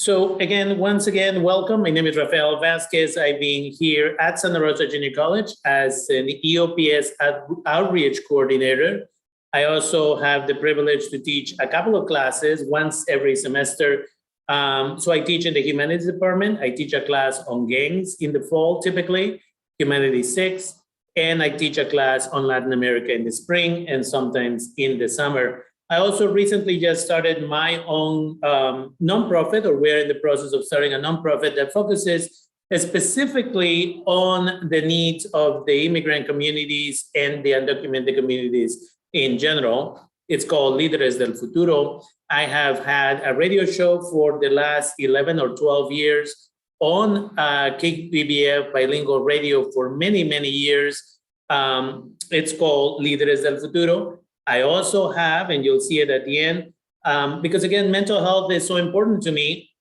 So again, once again, welcome. My name is Rafael Vasquez. I've been here at Santa Rosa Junior College as an EOPS outreach coordinator. I also have the privilege to teach a couple of classes once every semester. So I teach in the humanities department. I teach a class on gangs in the fall, typically, Humanities 6, and I teach a class on Latin America in the spring and sometimes in the summer. I also recently just started my own nonprofit, or we're in the process of starting a nonprofit that focuses specifically on the needs of the immigrant communities and the undocumented communities in general. It's called Líderes del Futuro. I have had a radio show for the last 11 or 12 years on KBBF bilingual radio for many, many years. It's called Líderes del Futuro. I also have, and you'll see it at the end, because again, mental health is so important to me.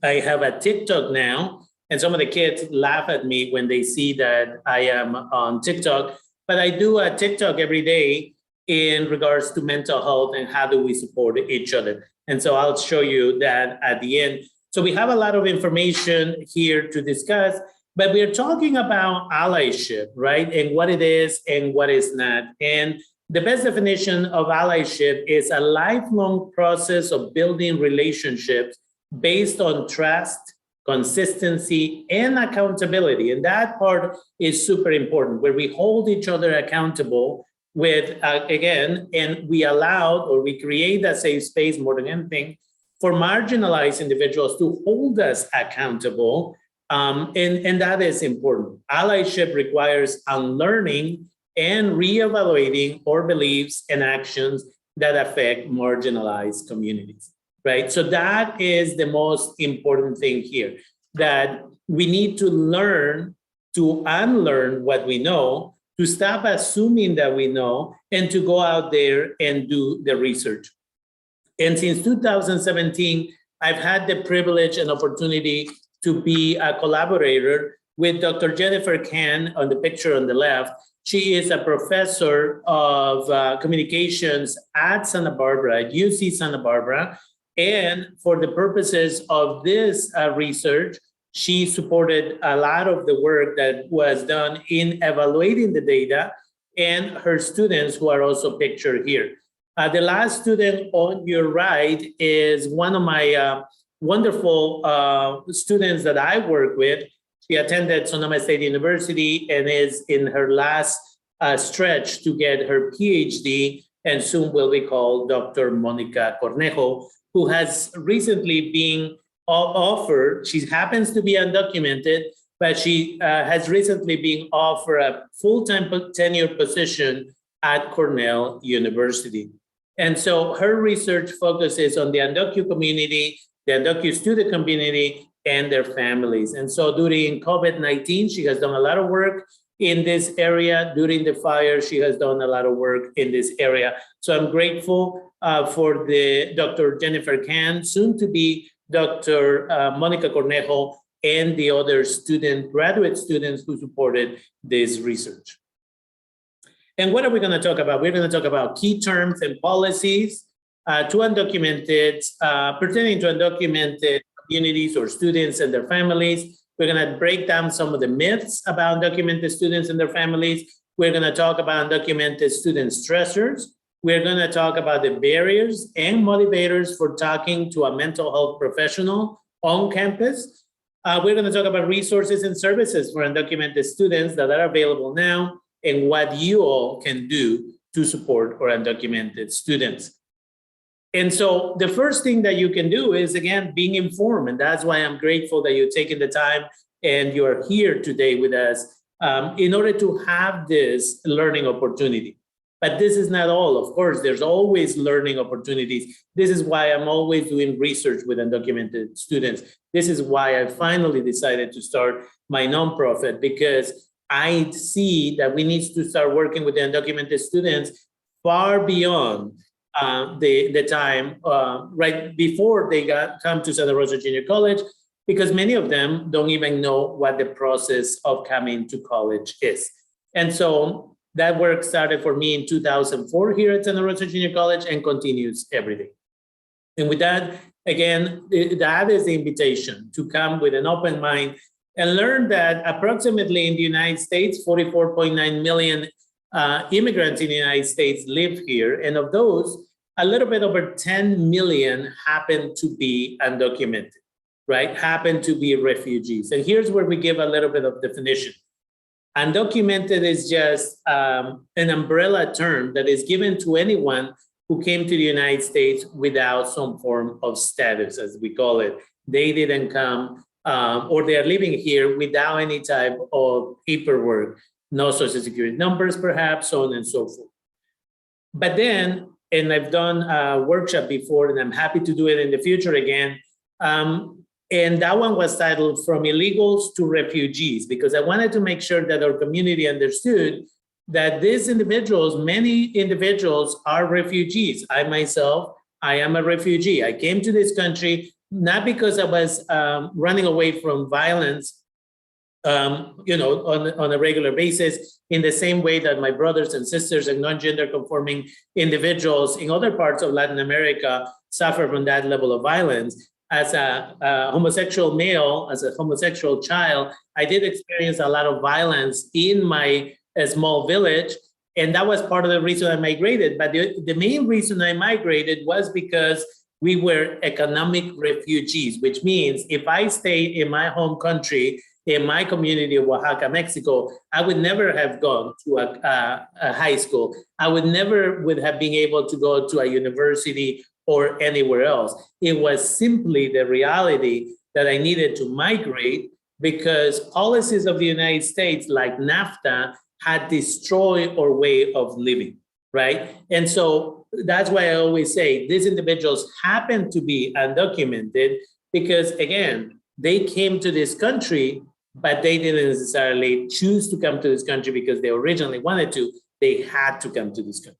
I have a TikTok now, and some of the kids laugh at me when they see that I am on TikTok, but I do a TikTok every day in regards to mental health and how do we support each other. And so I'll show you that at the end. So we have a lot of information here to discuss, but we're talking about allyship, right? And what it is and what is not. And the best definition of allyship is a lifelong process of building relationships based on trust, consistency, and accountability. And that part is super important, where we hold each other accountable with, again, and we allow, or we create a safe space more than anything for marginalized individuals to hold us accountable. And that is important. Allyship requires unlearning and reevaluating our beliefs and actions that affect marginalized communities, right? So that is the most important thing here, that we need to learn to unlearn what we know, to stop assuming that we know, and to go out there and do the research. And since 2017, I've had the privilege and opportunity to be a collaborator with Dr. Jennifer Kahn on the picture on the left. She is a professor of communications at Santa Barbara, at UC Santa Barbara. And for the purposes of this research, she supported a lot of the work that was done in evaluating the data, and her students, who are also pictured here. The last student on your right is one of my wonderful students that I work with. She attended Sonoma State University and is in her last stretch to get her PhD, and soon will be called Dr. Mónica Cornejo, who has recently been offered, she happens to be undocumented, but she has recently been offered a full-time tenure position at Cornell University. And so her research focuses on the undocumented community, the undocumented student community, and their families. And so during COVID-19, she has done a lot of work in this area. During the fire, she has done a lot of work in this area. So I'm grateful for the Dr. Jennifer Kahn, soon to be Dr. Mónica Cornejo, and the other graduate students who supported this research. And what are we going to talk about? We're going to talk about key terms and policies to undocumented, pertaining to undocumented communities or students and their families. We're going to break down some of the myths about undocumented students and their families. We're going to talk about undocumented student stressors. We're going to talk about the barriers and motivators for talking to a mental health professional on campus. We're going to talk about resources and services for undocumented students that are available now, and what you all can do to support our undocumented students. And so the first thing that you can do is, again, being informed. And that's why I'm grateful that you're taking the time and you're here today with us in order to have this learning opportunity. But this is not all. Of course, there's always learning opportunities. This is why I'm always doing research with undocumented students. This is why I finally decided to start my nonprofit, because I see that we need to start working with the undocumented students far beyond the time right before they come to Santa Rosa Junior College, because many of them don't even know what the process of coming to college is. And so that work started for me in 2004 here at Santa Rosa Junior College and continues every day. And with that, again, that is the invitation to come with an open mind and learn that approximately in the United States, 44.9 million immigrants in the United States live here. And of those, a little bit over 10 million happen to be undocumented, right? Happen to be refugees. And here's where we give a little bit of definition. Undocumented is just an umbrella term that is given to anyone who came to the United States without some form of status, as we call it. They didn't come, or they are living here without any type of paperwork, no social security numbers, perhaps, so on and so forth. But then, and I've done a workshop before, and I'm happy to do it in the future again, and that one was titled From Illegals to Refugees, because I wanted to make sure that our community understood that these individuals, many individuals are refugees. I myself, I am a refugee. I came to this country not because I was running away from violence, on a regular basis, in the same way that my brothers and sisters and non-gender conforming individuals in other parts of Latin America suffer from that level of violence. As a homosexual male, as a homosexual child, I did experience a lot of violence in my small village, and that was part of the reason I migrated. But the main reason I migrated was because we were economic refugees, which means if I stayed in my home country, in my community of Oaxaca, Mexico, I would never have gone to a high school. I would have been able to go to a university or anywhere else. It was simply the reality that I needed to migrate because policies of the United States, like NAFTA, had destroyed our way of living, right? And so that's why I always say these individuals happen to be undocumented because, again, they came to this country, but they didn't necessarily choose to come to this country because they originally wanted to. They had to come to this country.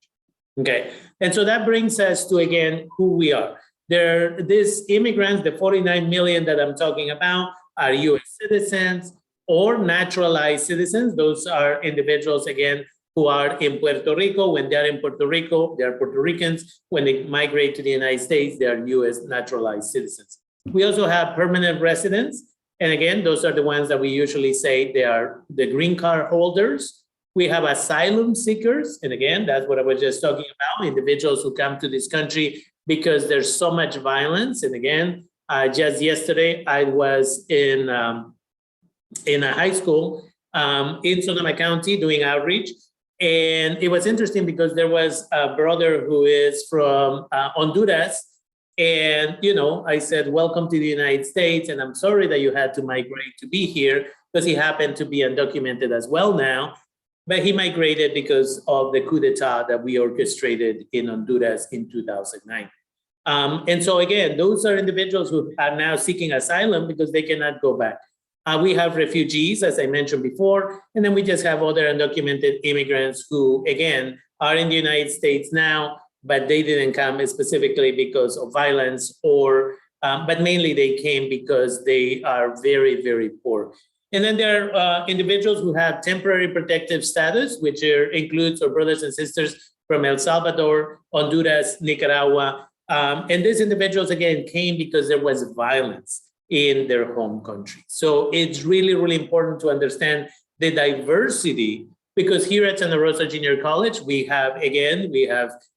Okay, and so that brings us to, again, who we are. These immigrants, the 49 million that I'm talking about, are US citizens or naturalized citizens. Those are individuals, again, who are in Puerto Rico. When they're in Puerto Rico, they're Puerto Ricans. When they migrate to the United States, they're US naturalized citizens. We also have permanent residents. And again, those are the ones that we usually say they are the green card holders. We have asylum seekers. And again, that's what I was just talking about, individuals who come to this country because there's so much violence. And again, just yesterday, I was in a high school in Sonoma County doing outreach. And it was interesting because there was a brother who is from Honduras. And, I said, welcome to the United States. And I'm sorry that you had to migrate to be here, because he happened to be undocumented as well now. But he migrated because of the coup d'etat that we orchestrated in Honduras in 2009. And so again, those are individuals who are now seeking asylum because they cannot go back. We have refugees, as I mentioned before, and then we just have other undocumented immigrants who, again, are in the United States now, but they didn't come specifically because of violence but mainly they came because they are very, very poor. And then there are individuals who have temporary protective status, which includes our brothers and sisters from El Salvador, Honduras, Nicaragua. And these individuals, again, came because there was violence in their home country. So it's really, really important to understand the diversity, because here at Santa Rosa Junior College, we have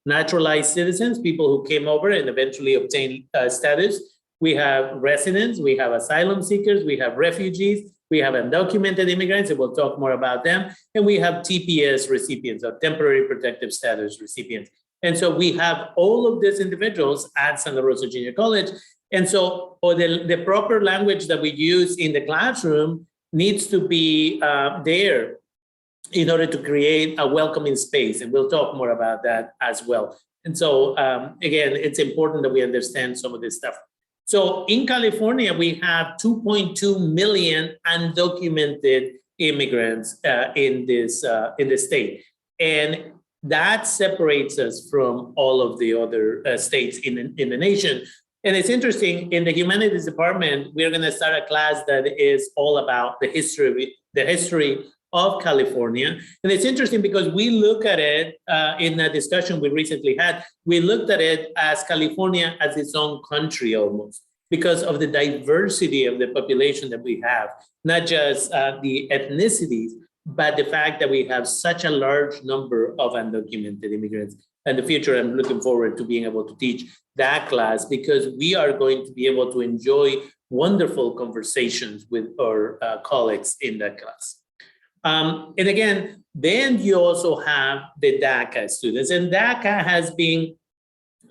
naturalized citizens, people who came over and eventually obtained status. We have residents, we have asylum seekers, we have refugees, we have undocumented immigrants, and we'll talk more about them. And we have TPS recipients, or temporary protective status recipients. And so we have all of these individuals at Santa Rosa Junior College. And so the proper language that we use in the classroom needs to be there in order to create a welcoming space. And we'll talk more about that as well. And so again, it's important that we understand some of this stuff. So in California, we have 2.2 million undocumented immigrants in this state. And that separates us from all of the other states in the nation. And it's interesting, in the humanities department, we're going to start a class that is all about the history of California. And it's interesting because we look at it in a discussion we recently had, we looked at it as California as its own country almost, because of the diversity of the population that we have, not just the ethnicities, but the fact that we have such a large number of undocumented immigrants. In the future, I'm looking forward to being able to teach that class because we are going to be able to enjoy wonderful conversations with our colleagues in that class. And again, then you also have the DACA students. And DACA has been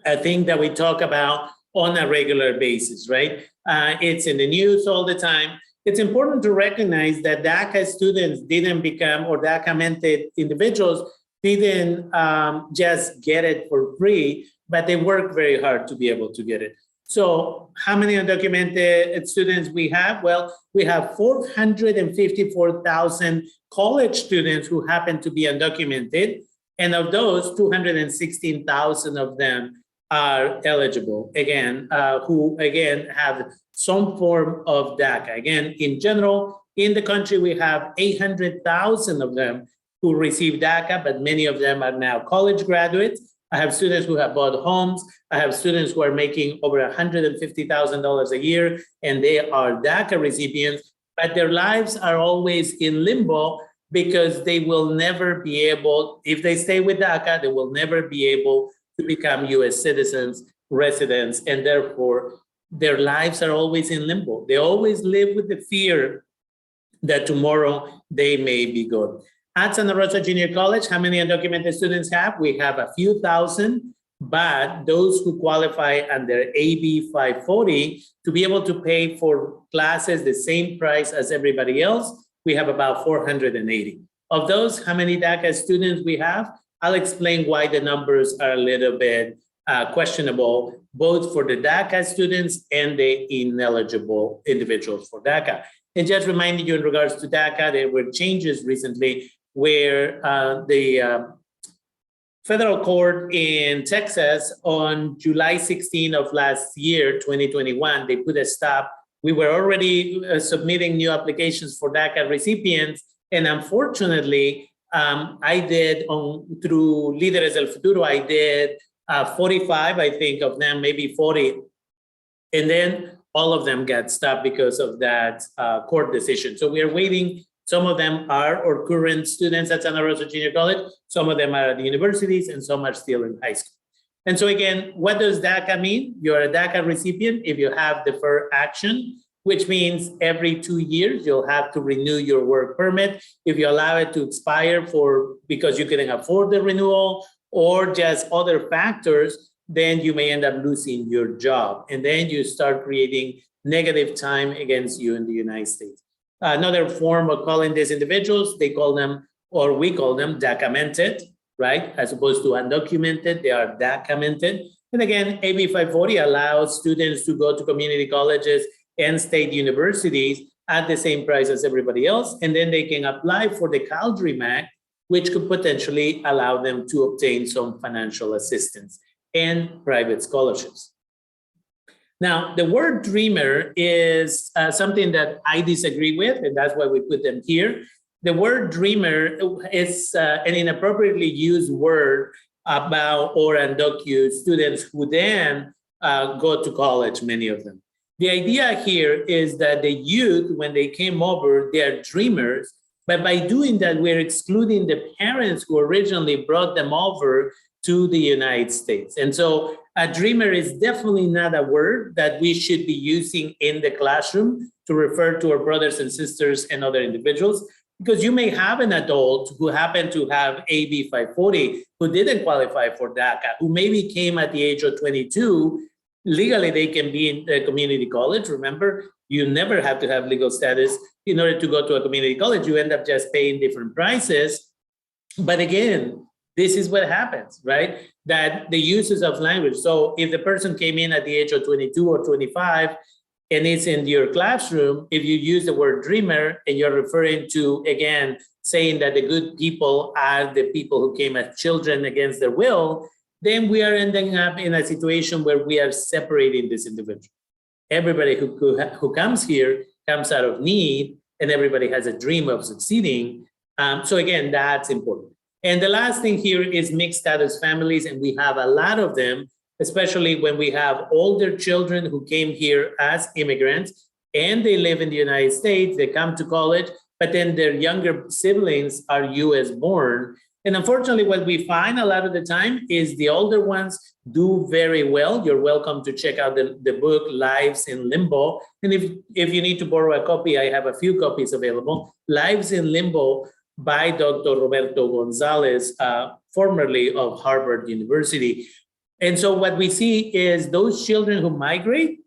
a thing that we talk about on a regular basis, right? It's in the news all the time. It's important to recognize that DACA students didn't become, or DACA-mented individuals didn't just get it for free, but they worked very hard to be able to get it. So how many undocumented students we have? Well, we have 454,000 college students who happen to be undocumented. And of those, 216,000 of them are eligible, again, who again have some form of DACA. Again, in general, in the country, we have 800,000 of them who receive DACA, but many of them are now college graduates. I have students who have bought homes. I have students who are making over $150,000 a year, and they are DACA recipients, but their lives are always in limbo because they will never be able, if they stay with DACA, they will never be able to become US citizens, residents, and therefore their lives are always in limbo. They always live with the fear that tomorrow they may be gone. At Santa Rosa Junior College, how many undocumented students have? We have a few thousand, but those who qualify under AB 540 to be able to pay for classes the same price as everybody else, we have about 480. Of those, how many DACA students we have? I'll explain why the numbers are a little bit questionable, both for the DACA students and the ineligible individuals for DACA. And just reminding you in regards to DACA, there were changes recently where the federal court in Texas on July 16 of last year, 2021, they put a stop. We were already submitting new applications for DACA recipients. And unfortunately, I did through Líderes del Futuro, I did 45, I think, of them, maybe 40. And then all of them got stopped because of that court decision. So we are waiting. Some of them are or current students at Santa Rosa Junior College. Some of them are at the universities and some are still in high school. And so again, what does DACA mean? You're a DACA recipient if you have deferred action, which means every 2 years, you'll have to renew your work permit. If you allow it to expire because you couldn't afford the renewal or just other factors, then you may end up losing your job. And then you start creating negative time against you in the United States. Another form of calling these individuals, they call them, or we call them DACA-mented, right? As opposed to undocumented, they are DACA-mented. And again, AB 540 allows students to go to community colleges and state universities at the same price as everybody else. And then they can apply for the Cal Dream Act, which could potentially allow them to obtain some financial assistance and private scholarships. Now, the word dreamer is something that I disagree with, and that's why we put them here. The word dreamer is an inappropriately used word about or undocumented students who then go to college, many of them. The idea here is that the youth, when they came over, they are dreamers, but by doing that, we're excluding the parents who originally brought them over to the United States. And so a dreamer is definitely not a word that we should be using in the classroom to refer to our brothers and sisters and other individuals, because you may have an adult who happened to have AB 540 who didn't qualify for DACA, who maybe came at the age of 22. Legally, they can be in a community college. Remember, you never have to have legal status in order to go to a community college. You end up just paying different prices. But again, this is what happens, right? That the uses of language. So if the person came in at the age of 22 or 25 and it's in your classroom, if you use the word dreamer and you're referring to, again, saying that the good people are the people who came as children against their will, then we are ending up in a situation where we are separating this individual. Everybody who comes here comes out of need, and everybody has a dream of succeeding. So again, that's important. And the last thing here is mixed status families, and we have a lot of them, especially when we have older children who came here as immigrants and they live in the United States, they come to college, but then their younger siblings are US born. And unfortunately, what we find a lot of the time is the older ones do very well. You're welcome to check out the book, Lives in Limbo. And if you need to borrow a copy, I have a few copies available. Lives in Limbo by Dr. Roberto Gonzalez, formerly of Harvard University. And so what we see is those children who migrate,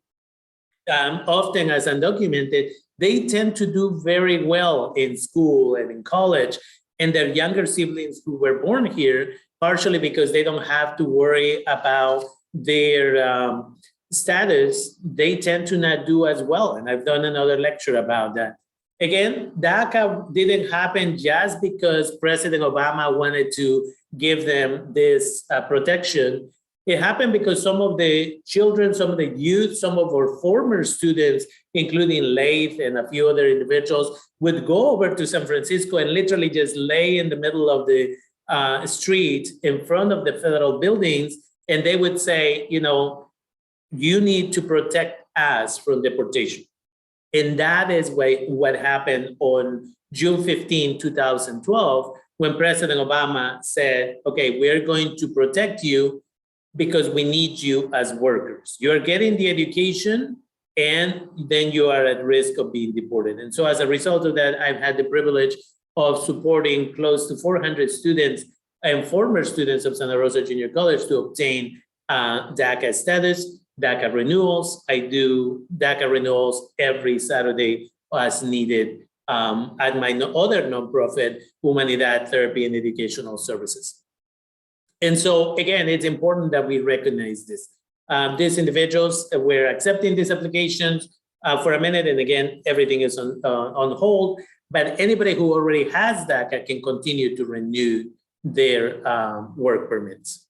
often as undocumented, they tend to do very well in school and in college. And their younger siblings who were born here, partially because they don't have to worry about their status, they tend to not do as well. And I've done another lecture about that. Again, DACA didn't happen just because President Obama wanted to give them this protection. It happened because some of the children, some of the youth, some of our former students, including Laith and a few other individuals, would go over to San Francisco and literally just lay in the middle of the street in front of the federal buildings. And they would say, you know, you need to protect us from deportation. And that is what happened on June 15, 2012, when President Obama said, okay, we're going to protect you because we need you as workers. You're getting the education, and then you are at risk of being deported. And so as a result of that, I've had the privilege of supporting close to 400 students and former students of Santa Rosa Junior College to obtain DACA status, DACA renewals. I do DACA renewals every Saturday as needed at my other nonprofit, Humanidad Therapy and Educational Services. And so, again, it's important that we recognize this. These individuals were accepting these applications for a minute, and again, everything is on hold. But anybody who already has DACA can continue to renew their work permits.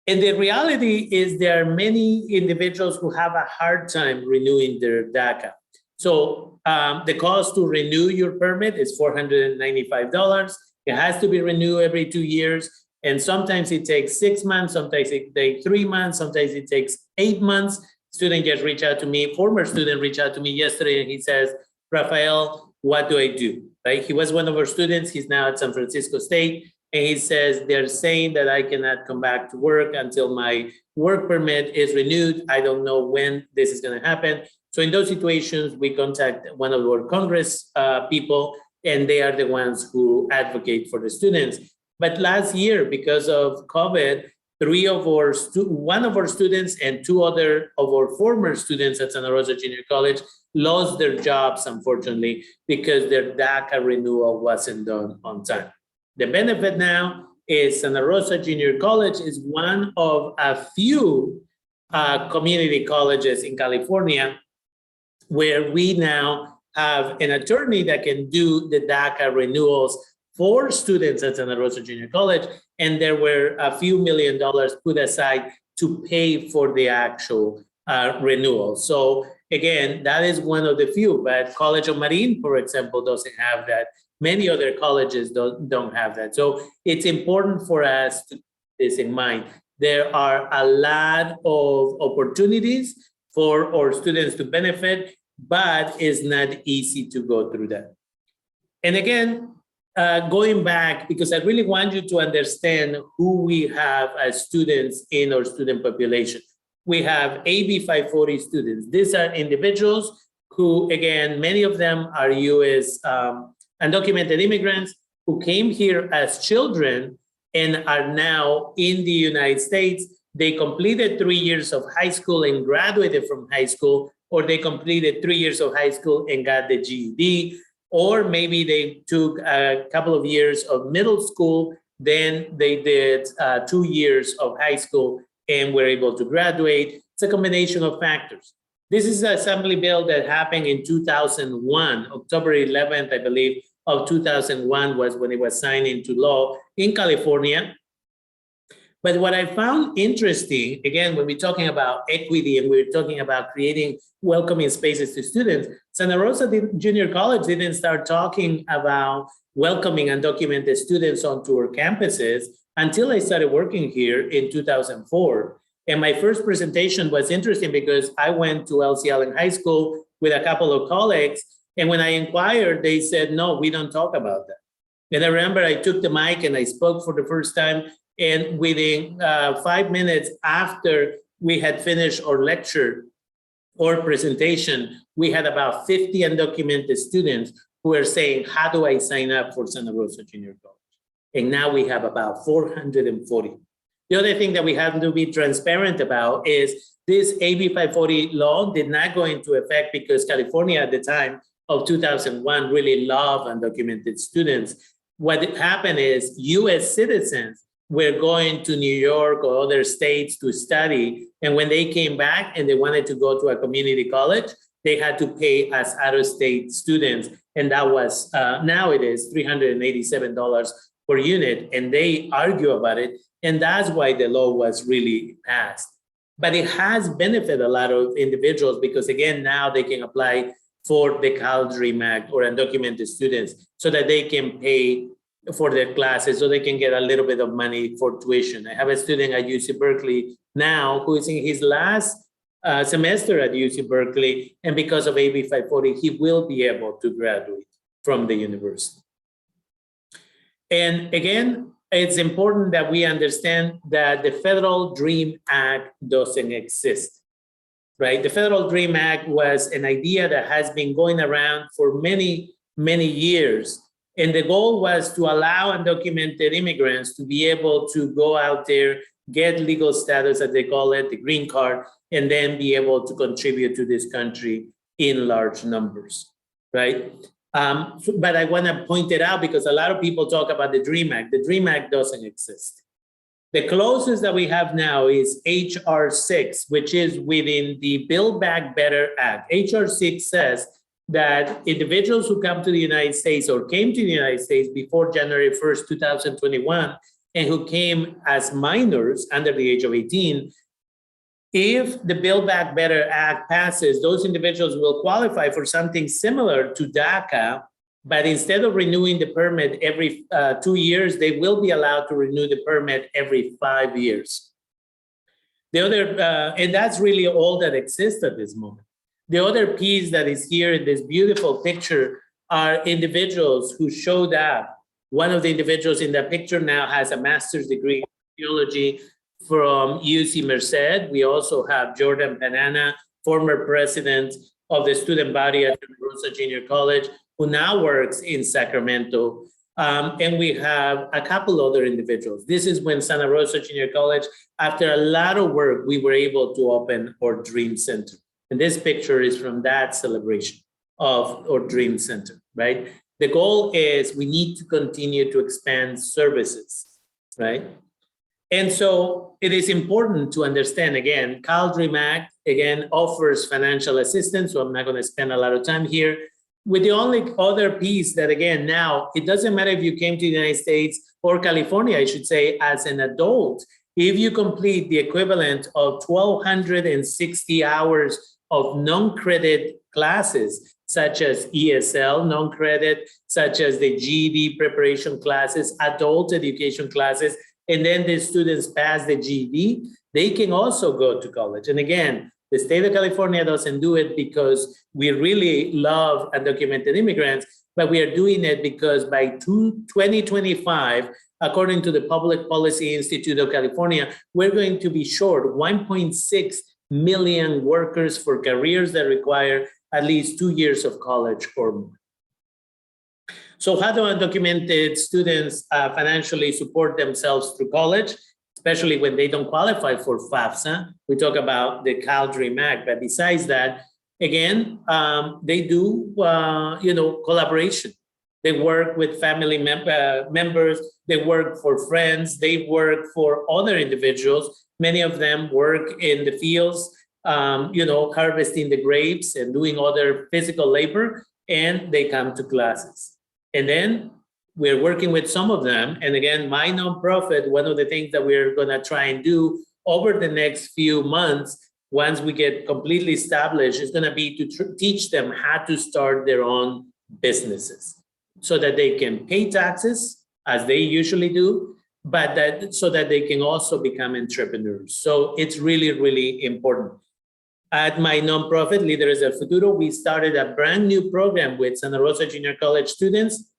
And the reality is there are many individuals who have a hard time renewing their DACA. So the cost to renew your permit is $495. It has to be renewed every 2 years. And sometimes it takes 6 months, sometimes it takes 3 months, sometimes it takes 8 months. Student just reached out to me, former student reached out to me yesterday, and he says, Rafael, what do I do? Right? He was one of our students. He's now at San Francisco State. And he says, they're saying that I cannot come back to work until my work permit is renewed. I don't know when this is going to happen. So in those situations, we contact one of our Congress people, and they are the ones who advocate for the students. But last year, because of COVID, one of our students and two other of our former students at Santa Rosa Junior College lost their jobs, unfortunately, because their DACA renewal wasn't done on time. The benefit now is Santa Rosa Junior College is one of a few community colleges in California where we now have an attorney that can do the DACA renewals for students at Santa Rosa Junior College, and there were a few $1 million put aside to pay for the actual renewal. So again, that is one of the few, but College of Marine, for example, doesn't have that. Many other colleges don't have that. So it's important for us to keep this in mind. There are a lot of opportunities for our students to benefit, but it's not easy to go through that. And again, going back, because I really want you to understand who we have as students in our student population. We have AB 540 students. These are individuals who, again, many of them are US undocumented immigrants who came here as children and are now in the United States. They completed 3 years of high school and graduated from high school, or they completed 3 years of high school and got the GED. Or maybe they took a couple of years of middle school, then they did 2 years of high school and were able to graduate. It's a combination of factors. This is an assembly bill that happened in 2001, October 11th, I believe, of 2001 was when it was signed into law in California. But what I found interesting, again, when we're talking about equity and we're talking about creating welcoming spaces to students, Santa Rosa Junior College didn't start talking about welcoming undocumented students onto our campuses until I started working here in 2004. And my first presentation was interesting because I went to LC Allen High School with a couple of colleagues. And when I inquired, they said, no, we don't talk about that. And I remember I took the mic and I spoke for the first time. And within 5 minutes after we had finished our lecture or presentation, we had about 50 undocumented students who were saying, how do I sign up for Santa Rosa Junior College? And now we have about 440. The other thing that we have to be transparent about is this AB 540 law did not go into effect because California at the time of 2001 really loved undocumented students. What happened is US citizens were going to New York or other states to study. And when they came back and they wanted to go to a community college, they had to pay as out-of-state students. And that was, now it is $387 per unit. And they argue about it. And that's why the law was really passed. But it has benefited a lot of individuals because, again, now they can apply for the Cal Dream Act or undocumented students so that they can pay for their classes, so they can get a little bit of money for tuition. I have a student at UC Berkeley now who is in his last semester at UC Berkeley, and because of AB 540, he will be able to graduate from the university. And again, it's important that we understand that the Federal Dream Act doesn't exist, right? The Federal Dream Act was an idea that has been going around for many, many years. And the goal was to allow undocumented immigrants to be able to go out there, get legal status, as they call it, the green card, and then be able to contribute to this country in large numbers, right? But I want to point it out because a lot of people talk about the DREAM Act. The DREAM Act doesn't exist. The closest that we have now is HR 6, which is within the Build Back Better Act. HR 6 says that individuals who come to the United States or came to the United States before January 1st, 2021, and who came as minors under the age of 18, if the Build Back Better Act passes, those individuals will qualify for something similar to DACA, but instead of renewing the permit every 2 years, they will be allowed to renew the permit every 5 years. The other, and that's really all that exists at this moment. The other piece that is here in this beautiful picture are individuals who showed up. One of the individuals in that picture now has a master's degree in theology from UC Merced. We also have Jordan Panana, former president of the student body at Santa Rosa Junior College, who now works in Sacramento. And we have a couple other individuals. This is when Santa Rosa Junior College, after a lot of work, we were able to open our Dream Center. And this picture is from that celebration of our Dream Center, right? The goal is we need to continue to expand services, right? And so it is important to understand, again, Cal Dream Act, again, offers financial assistance, so I'm not going to spend a lot of time here. With the only other piece that, again, now, it doesn't matter if you came to the United States or California, I should say, as an adult, if you complete the equivalent of 1,260 hours of non-credit classes, such as ESL non-credit, such as the GED preparation classes, adult education classes, and then the students pass the GED, they can also go to college. And again, the state of California doesn't do it because we really love undocumented immigrants, but we are doing it because by 2025, according to the Public Policy Institute of California, we're going to be short 1.6 million workers for careers that require at least 2 years of college or more. So how do undocumented students financially support themselves through college, especially when they don't qualify for FAFSA? We talk about the Cal Dream Act, but besides that, again, they do, collaboration. They work with family members, they work for friends, they work for other individuals. Many of them work in the fields, harvesting the grapes and doing other physical labor, and they come to classes. And then we're working with some of them. And again, my nonprofit, one of the things that we're going to try and do over the next few months, once we get completely established, is going to be to teach them how to start their own businesses so that they can pay taxes as they usually do, but that so that they can also become entrepreneurs. So it's really, really important. At my nonprofit, Líderes del Futuro, we started a brand new program with Santa Rosa Junior College students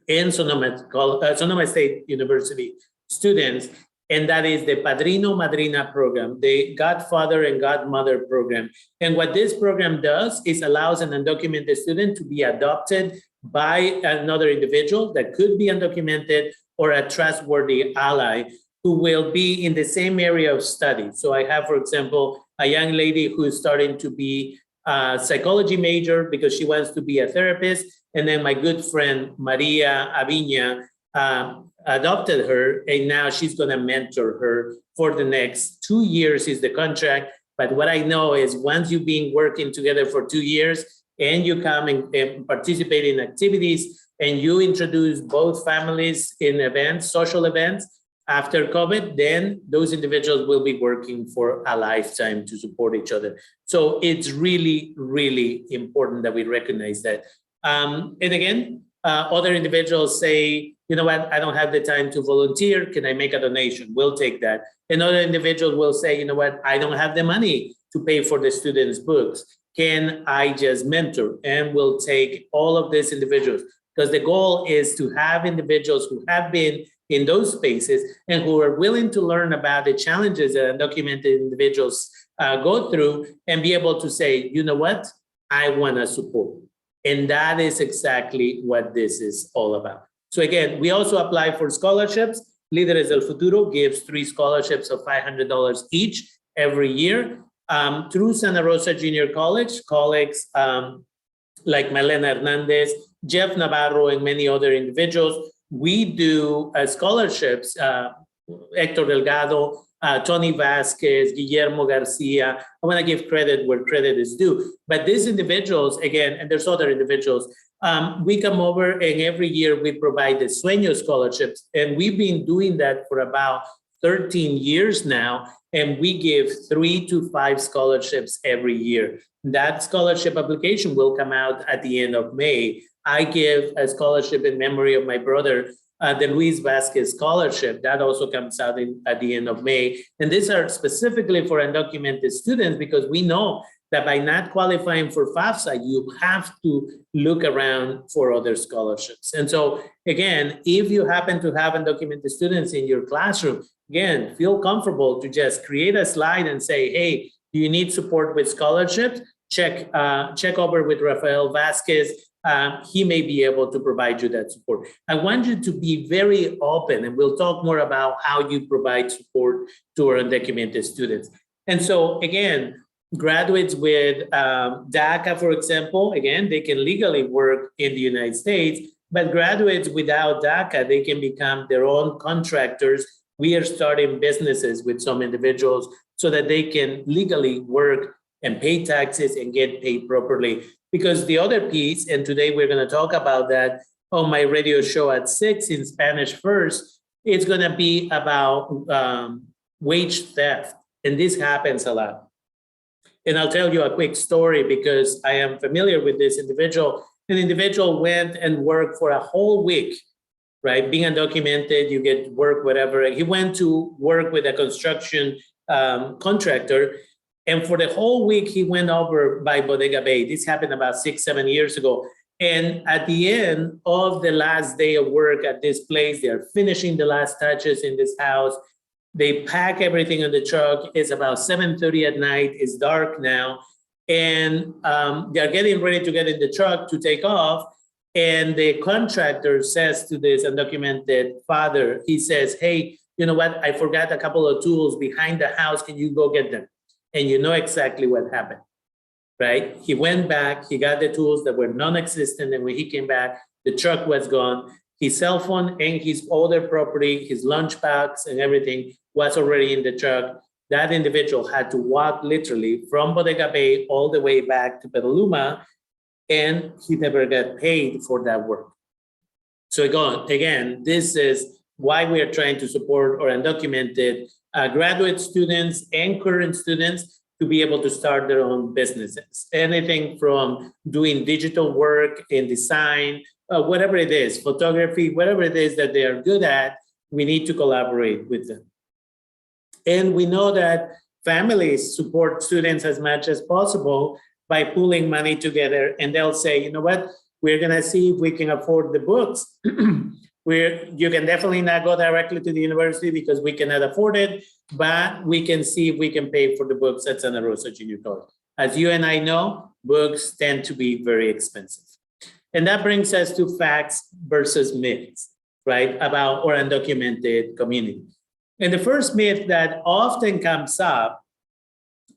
and Sonoma State University students, and that is the Padrino Madrina program, the Godfather and Godmother program. And what this program does is allows an undocumented student to be adopted by another individual that could be undocumented or a trustworthy ally who will be in the same area of study. So I have, for example, a young lady who is starting to be a psychology major because she wants to be a therapist. And then my good friend, Maria Aviña, adopted her, and now she's going to mentor her for the next 2 years is the contract. But what I know is once you've been working together for 2 years and you come and participate in activities and you introduce both families in events, social events, after COVID, then those individuals will be working for a lifetime to support each other. So it's really, really important that we recognize that. And again, other individuals say, you know what, I don't have the time to volunteer. Can I make a donation? We'll take that. Another individual will say, you know what, I don't have the money to pay for the students' books. Can I just mentor? And we'll take all of these individuals, because the goal is to have individuals who have been in those spaces and who are willing to learn about the challenges that undocumented individuals go through and be able to say, you know what, I want to support. And that is exactly what this is all about. So again, we also apply for scholarships. Líderes del Futuro gives 3 scholarships of $500 each every year through Santa Rosa Junior College. Colleagues like Malena Hernandez, Jeff Navarro, and many other individuals. We do scholarships, Hector Delgado, Tony Vasquez, Guillermo Garcia. I want to give credit where credit is due. But these individuals, again, and there's other individuals, we come over and every year we provide the Sueño scholarships. And we've been doing that for about 13 years now. And we give 3 to 5 scholarships every year. That scholarship application will come out at the end of May. I give a scholarship in memory of my brother, the Luis Vasquez Scholarship. That also comes out at the end of May. And these are specifically for undocumented students because we know that by not qualifying for FAFSA, you have to look around for other scholarships. And so again, if you happen to have undocumented students in your classroom, again, feel comfortable to just create a slide and say, hey, do you need support with scholarships? Check over with Rafael Vasquez. He may be able to provide you that support. I want you to be very open, and we'll talk more about how you provide support to our undocumented students. And so again, graduates with DACA, for example, again, they can legally work in the United States, but graduates without DACA, they can become their own contractors. We are starting businesses with some individuals so that they can legally work and pay taxes and get paid properly. Because the other piece, and today we're going to talk about that on my radio show at 6 in Spanish First, it's going to be about wage theft. And this happens a lot. And I'll tell you a quick story because I am familiar with this individual. An individual went and worked for a whole week, right? Being undocumented, you get work, whatever. And he went to work with a construction contractor. And for the whole week, he went over by Bodega Bay. This happened about 6-7 years ago. And at the end of the last day of work at this place, they're finishing the last touches in this house. They pack everything in the truck. It's about 7:30 at night. It's dark now. And they're getting ready to get in the truck to take off. And the contractor says to this undocumented father, he says, hey, you know what? I forgot a couple of tools behind the house. Can you go get them? And you know exactly what happened, right? He went back, he got the tools that were non-existent, and when he came back, the truck was gone. His cell phone and his other property, his lunchbox and everything was already in the truck. That individual had to walk literally from Bodega Bay all the way back to Petaluma, and he never got paid for that work. So again, this is why we are trying to support our undocumented graduate students and current students to be able to start their own businesses. Anything from doing digital work and design, whatever it is, photography, whatever it is that they are good at, we need to collaborate with them. And we know that families support students as much as possible by pooling money together. And they'll say, you know what, we're gonna see if we can afford the books. You can definitely not go directly to the university because we cannot afford it, but we can see if we can pay for the books at Santa Rosa Junior College. As you and I know, books tend to be very expensive. And that brings us to facts versus myths, right, about our undocumented community. And the first myth that often comes up,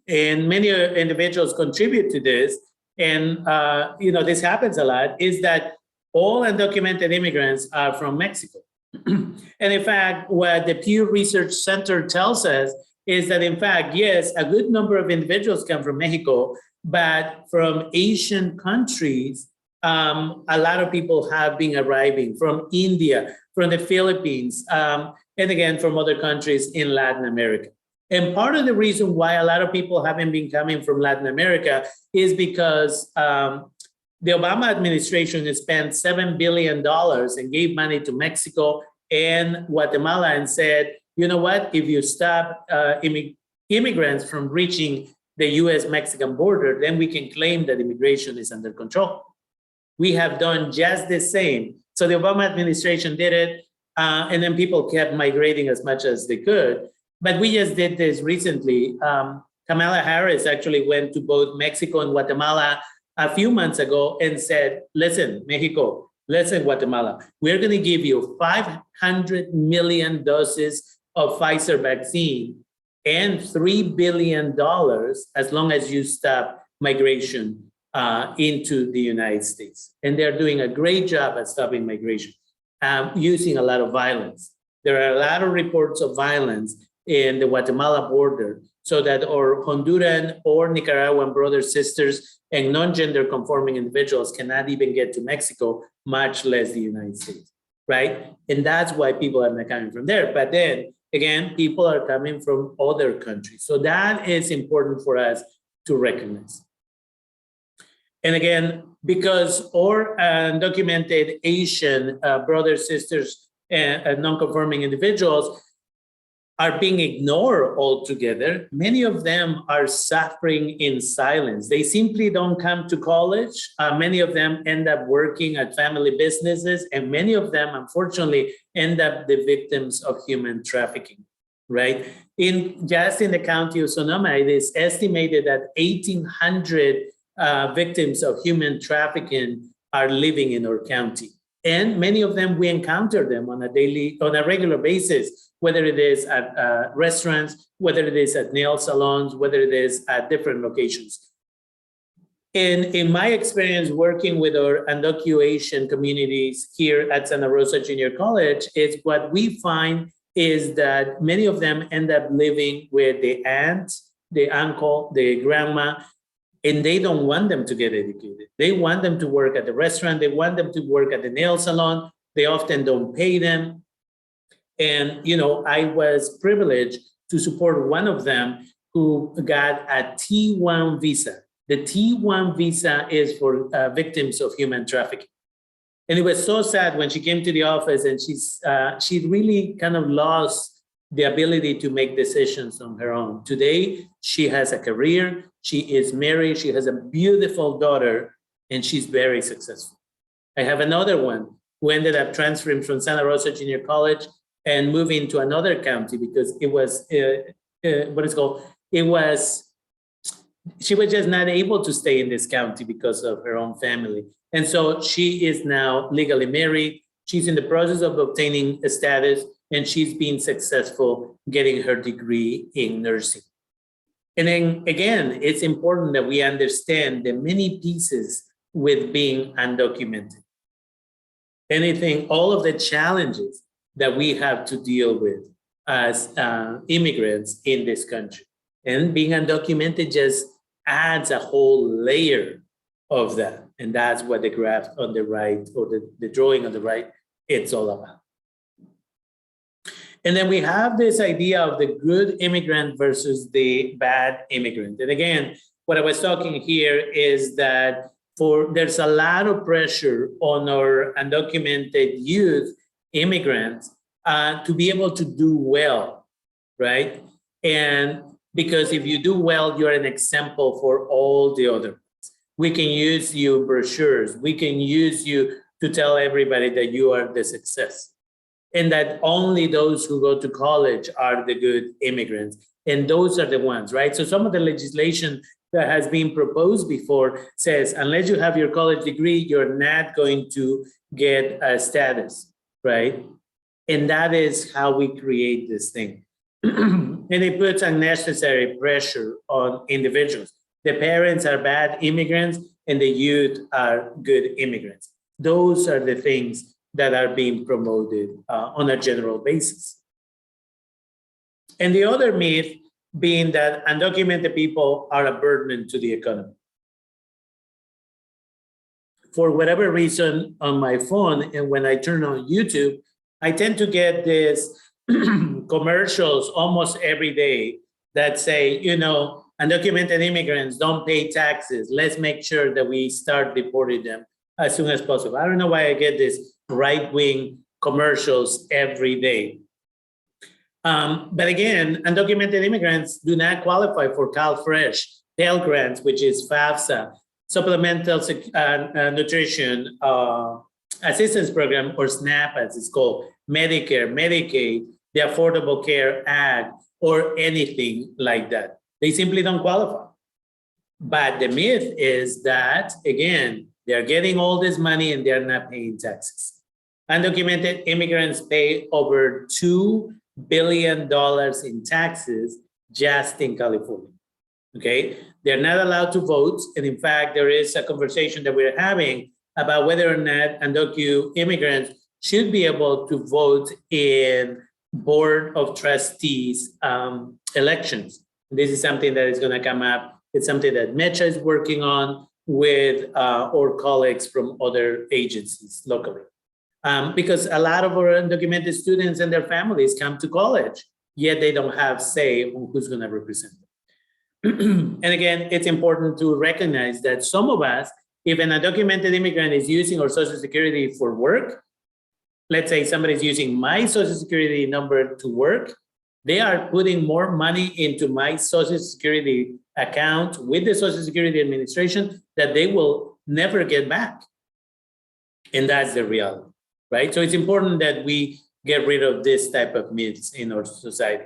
and many individuals contribute to this, and this happens a lot, is that all undocumented immigrants are from Mexico. And in fact, what the Pew Research Center tells us is that, in fact, yes, a good number of individuals come from Mexico, but from Asian countries, a lot of people have been arriving from India, from the Philippines, and again, from other countries in Latin America. And part of the reason why a lot of people haven't been coming from Latin America is because the Obama administration has spent $7 billion and gave money to Mexico and Guatemala and said, you know what, if you stop immigrants from reaching the US-Mexican border, then we can claim that immigration is under control. We have done just the same. So the Obama administration did it, and then people kept migrating as much as they could. But we just did this recently. Kamala Harris actually went to both Mexico and Guatemala a few months ago and said, listen, Mexico, listen, Guatemala, we're going to give you 500 million doses of Pfizer vaccine and $3 billion as long as you stop migration into the United States. And they're doing a great job at stopping migration, using a lot of violence. There are a lot of reports of violence in the Guatemala border, so that our Honduran or Nicaraguan brothers, sisters, and non-gender conforming individuals cannot even get to Mexico, much less the United States, right? And that's why people are not coming from there. But then, again, people are coming from other countries. So that is important for us to recognize. And again, because our undocumented Asian brothers, sisters, and non-conforming individuals are being ignored altogether, many of them are suffering in silence. They simply don't come to college. Many of them end up working at family businesses, and many of them, unfortunately, end up the victims of human trafficking, right? Just in the county of Sonoma, it is estimated that 1,800 victims of human trafficking are living in our county. And many of them, we encounter them on a regular basis, whether it is at restaurants, whether it is at nail salons, whether it is at different locations. In my experience working with our undocumented communities here at Santa Rosa Junior College, is what we find is that many of them end up living with the aunt, the uncle, the grandma, and they don't want them to get educated. They want them to work at the restaurant. They want them to work at the nail salon. They often don't pay them. And, I was privileged to support one of them who got a T1 visa. The T1 visa is for victims of human trafficking. And it was so sad when she came to the office, and she really kind of lost the ability to make decisions on her own. Today, she has a career, she is married, she has a beautiful daughter, and she's very successful. I have another one who ended up transferring from Santa Rosa Junior College and moving to another county because it was, she was just not able to stay in this county because of her own family. And so she is now legally married. She's in the process of obtaining a status, and she's been successful getting her degree in nursing. And then again, it's important that we understand the many pieces with being undocumented. All of the challenges that we have to deal with as immigrants in this country. And being undocumented just adds a whole layer of that. And that's what the graph on the right, or the drawing on the right, it's all about. And then we have this idea of the good immigrant versus the bad immigrant. And again, what I was talking here is that there's a lot of pressure on our undocumented youth immigrants to be able to do well, right? And because if you do well, you're an example for all the other. We can use you in brochures. We can use you to tell everybody that you are the success, and that only those who go to college are the good immigrants. And those are the ones, right? So some of the legislation that has been proposed before says, unless you have your college degree, you're not going to get a status, right? And that is how we create this thing. And it puts unnecessary pressure on individuals. The parents are bad immigrants and the youth are good immigrants. Those are the things that are being promoted on a general basis. And the other myth being that undocumented people are a burden to the economy. For whatever reason on my phone, and when I turn on YouTube, I tend to get these commercials almost every day that say, you know, undocumented immigrants don't pay taxes. Let's make sure that we start deporting them as soon as possible. I don't know why I get these right-wing commercials every day. But again, undocumented immigrants do not qualify for CalFresh, Pell Grants, which is FAFSA, Supplemental Nutrition Assistance Program, or SNAP as it's called, Medicare, Medicaid, the Affordable Care Act, or anything like that. They simply don't qualify. But the myth is that, again, they're getting all this money and they're not paying taxes. Undocumented immigrants pay over $2 billion in taxes just in California, okay? They're not allowed to vote. And in fact, there is a conversation that we're having about whether or not undocumented immigrants should be able to vote in Board of Trustees elections. This is something that is gonna come up. It's something that Mecha is working on with our colleagues from other agencies locally. Because a lot of our undocumented students and their families come to college, yet they don't have say on who's gonna represent them. And again, it's important to recognize that some of us, if an undocumented immigrant is using our Social Security for work, let's say somebody's using my Social Security number to work, they are putting more money into my Social Security account with the Social Security Administration that they will never get back. And that's the reality, right? So it's important that we get rid of this type of myths in our society.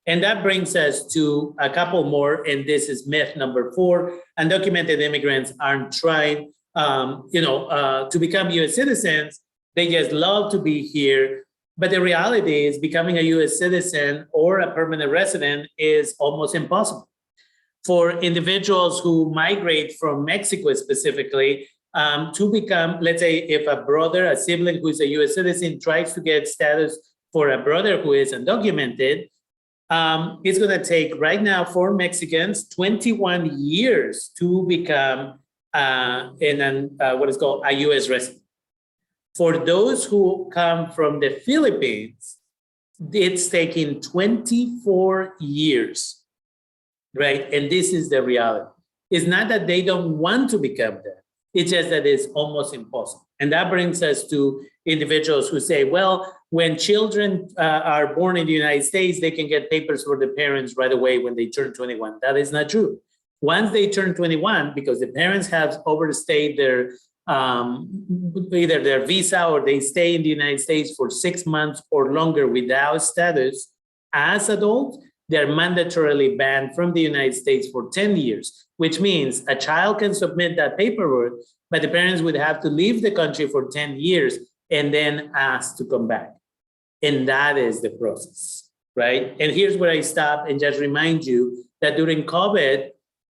And that brings us to a couple more, and this is myth number 4. Undocumented immigrants aren't trying to become US citizens. They just love to be here. But the reality is becoming a US citizen or a permanent resident is almost impossible. For individuals who migrate from Mexico specifically, to become, let's say, if a brother, a sibling who is a US citizen tries to get status for a brother who is undocumented, it's gonna take right now for Mexicans 21 years to become what is called a US resident. For those who come from the Philippines, it's taking 24 years, right? And this is the reality. It's not that they don't want to become that. It's just that it's almost impossible. And that brings us to individuals who say, well, when children are born in the United States, they can get papers for the parents right away when they turn 21. That is not true. Once they turn 21, because the parents have overstayed their either their visa or they stay in the United States for 6 months or longer without status, as adults, they're mandatorily banned from the United States for 10 years, which means a child can submit that paperwork, but the parents would have to leave the country for 10 years and then ask to come back. And that is the process, right? And here's where I stop and just remind you that during COVID,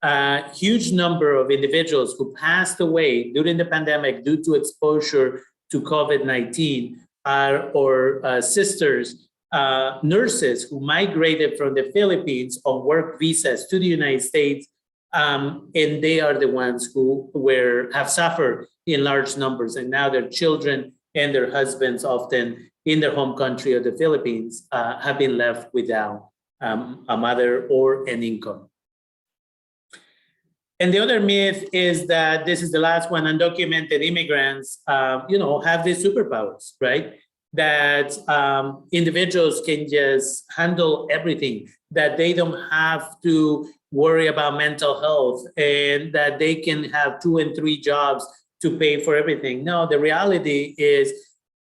a huge number of individuals who passed away during the pandemic due to exposure to COVID-19 are our sisters, nurses who migrated from the Philippines on work visas to the United States, and they are the ones who have suffered in large numbers, and now their children and their husbands, often in their home country of the Philippines, have been left without a mother or an income. And the other myth is that this is the last one: undocumented immigrants, have these superpowers, right? That individuals can just handle everything, that they don't have to worry about mental health, and that they can have 2 and 3 jobs to pay for everything. No, the reality is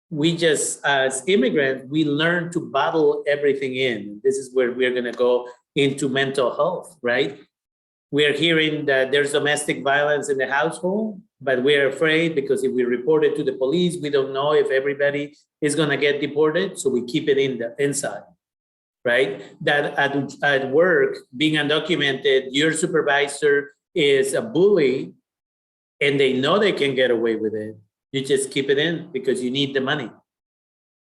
we just, as immigrants, we learn to bottle everything in. This is where we're gonna go into mental health, right? We're hearing that there's domestic violence in the household, but we're afraid because if we report it to the police, we don't know if everybody is gonna get deported, so we keep it inside, right? That at work, being undocumented, your supervisor is a bully and they know they can get away with it. You just keep it in because you need the money.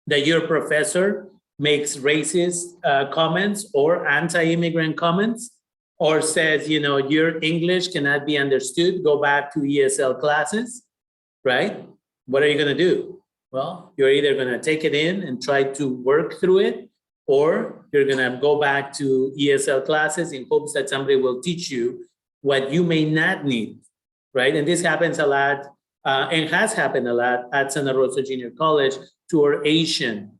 That your professor makes racist comments or anti-immigrant comments, or says, your English cannot be understood, go back to ESL classes, right? What are you gonna do? Well, you're either gonna take it in and try to work through it, or you're gonna go back to ESL classes in hopes that somebody will teach you what you may not need, right? And this happens a lot, and has happened a lot at Santa Rosa Junior College to our Asian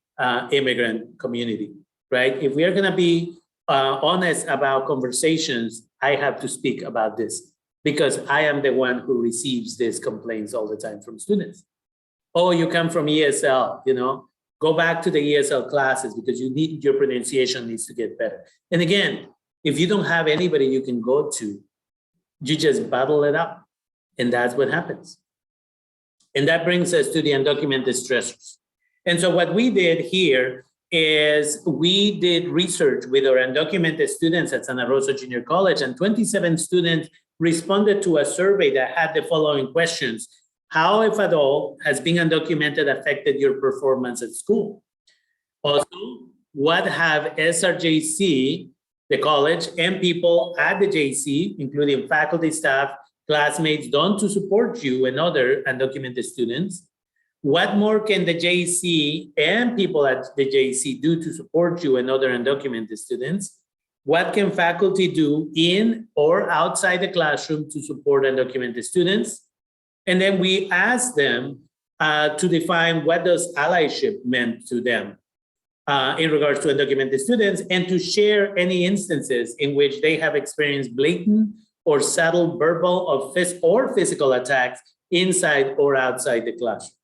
immigrant community, right? If we are gonna be honest about conversations, I have to speak about this because I am the one who receives these complaints all the time from students. Oh, you come from ESL, go back to the ESL classes because your pronunciation needs to get better. And again, if you don't have anybody you can go to, you just bottle it up, and that's what happens. And that brings us to the undocumented stressors. And so what we did here is we did research with our undocumented students at Santa Rosa Junior College, and 27 students responded to a survey that had the following questions. How, if at all, has being undocumented affected your performance at school? Also, what have SRJC, the college, and people at the JC, including faculty, staff, classmates, done to support you and other undocumented students? What more can the JC and people at the JC do to support you and other undocumented students? What can faculty do in or outside the classroom to support undocumented students? And then we asked them to define what does allyship meant to them in regards to undocumented students, and to share any instances in which they have experienced blatant or subtle verbal or physical attacks inside or outside the classroom.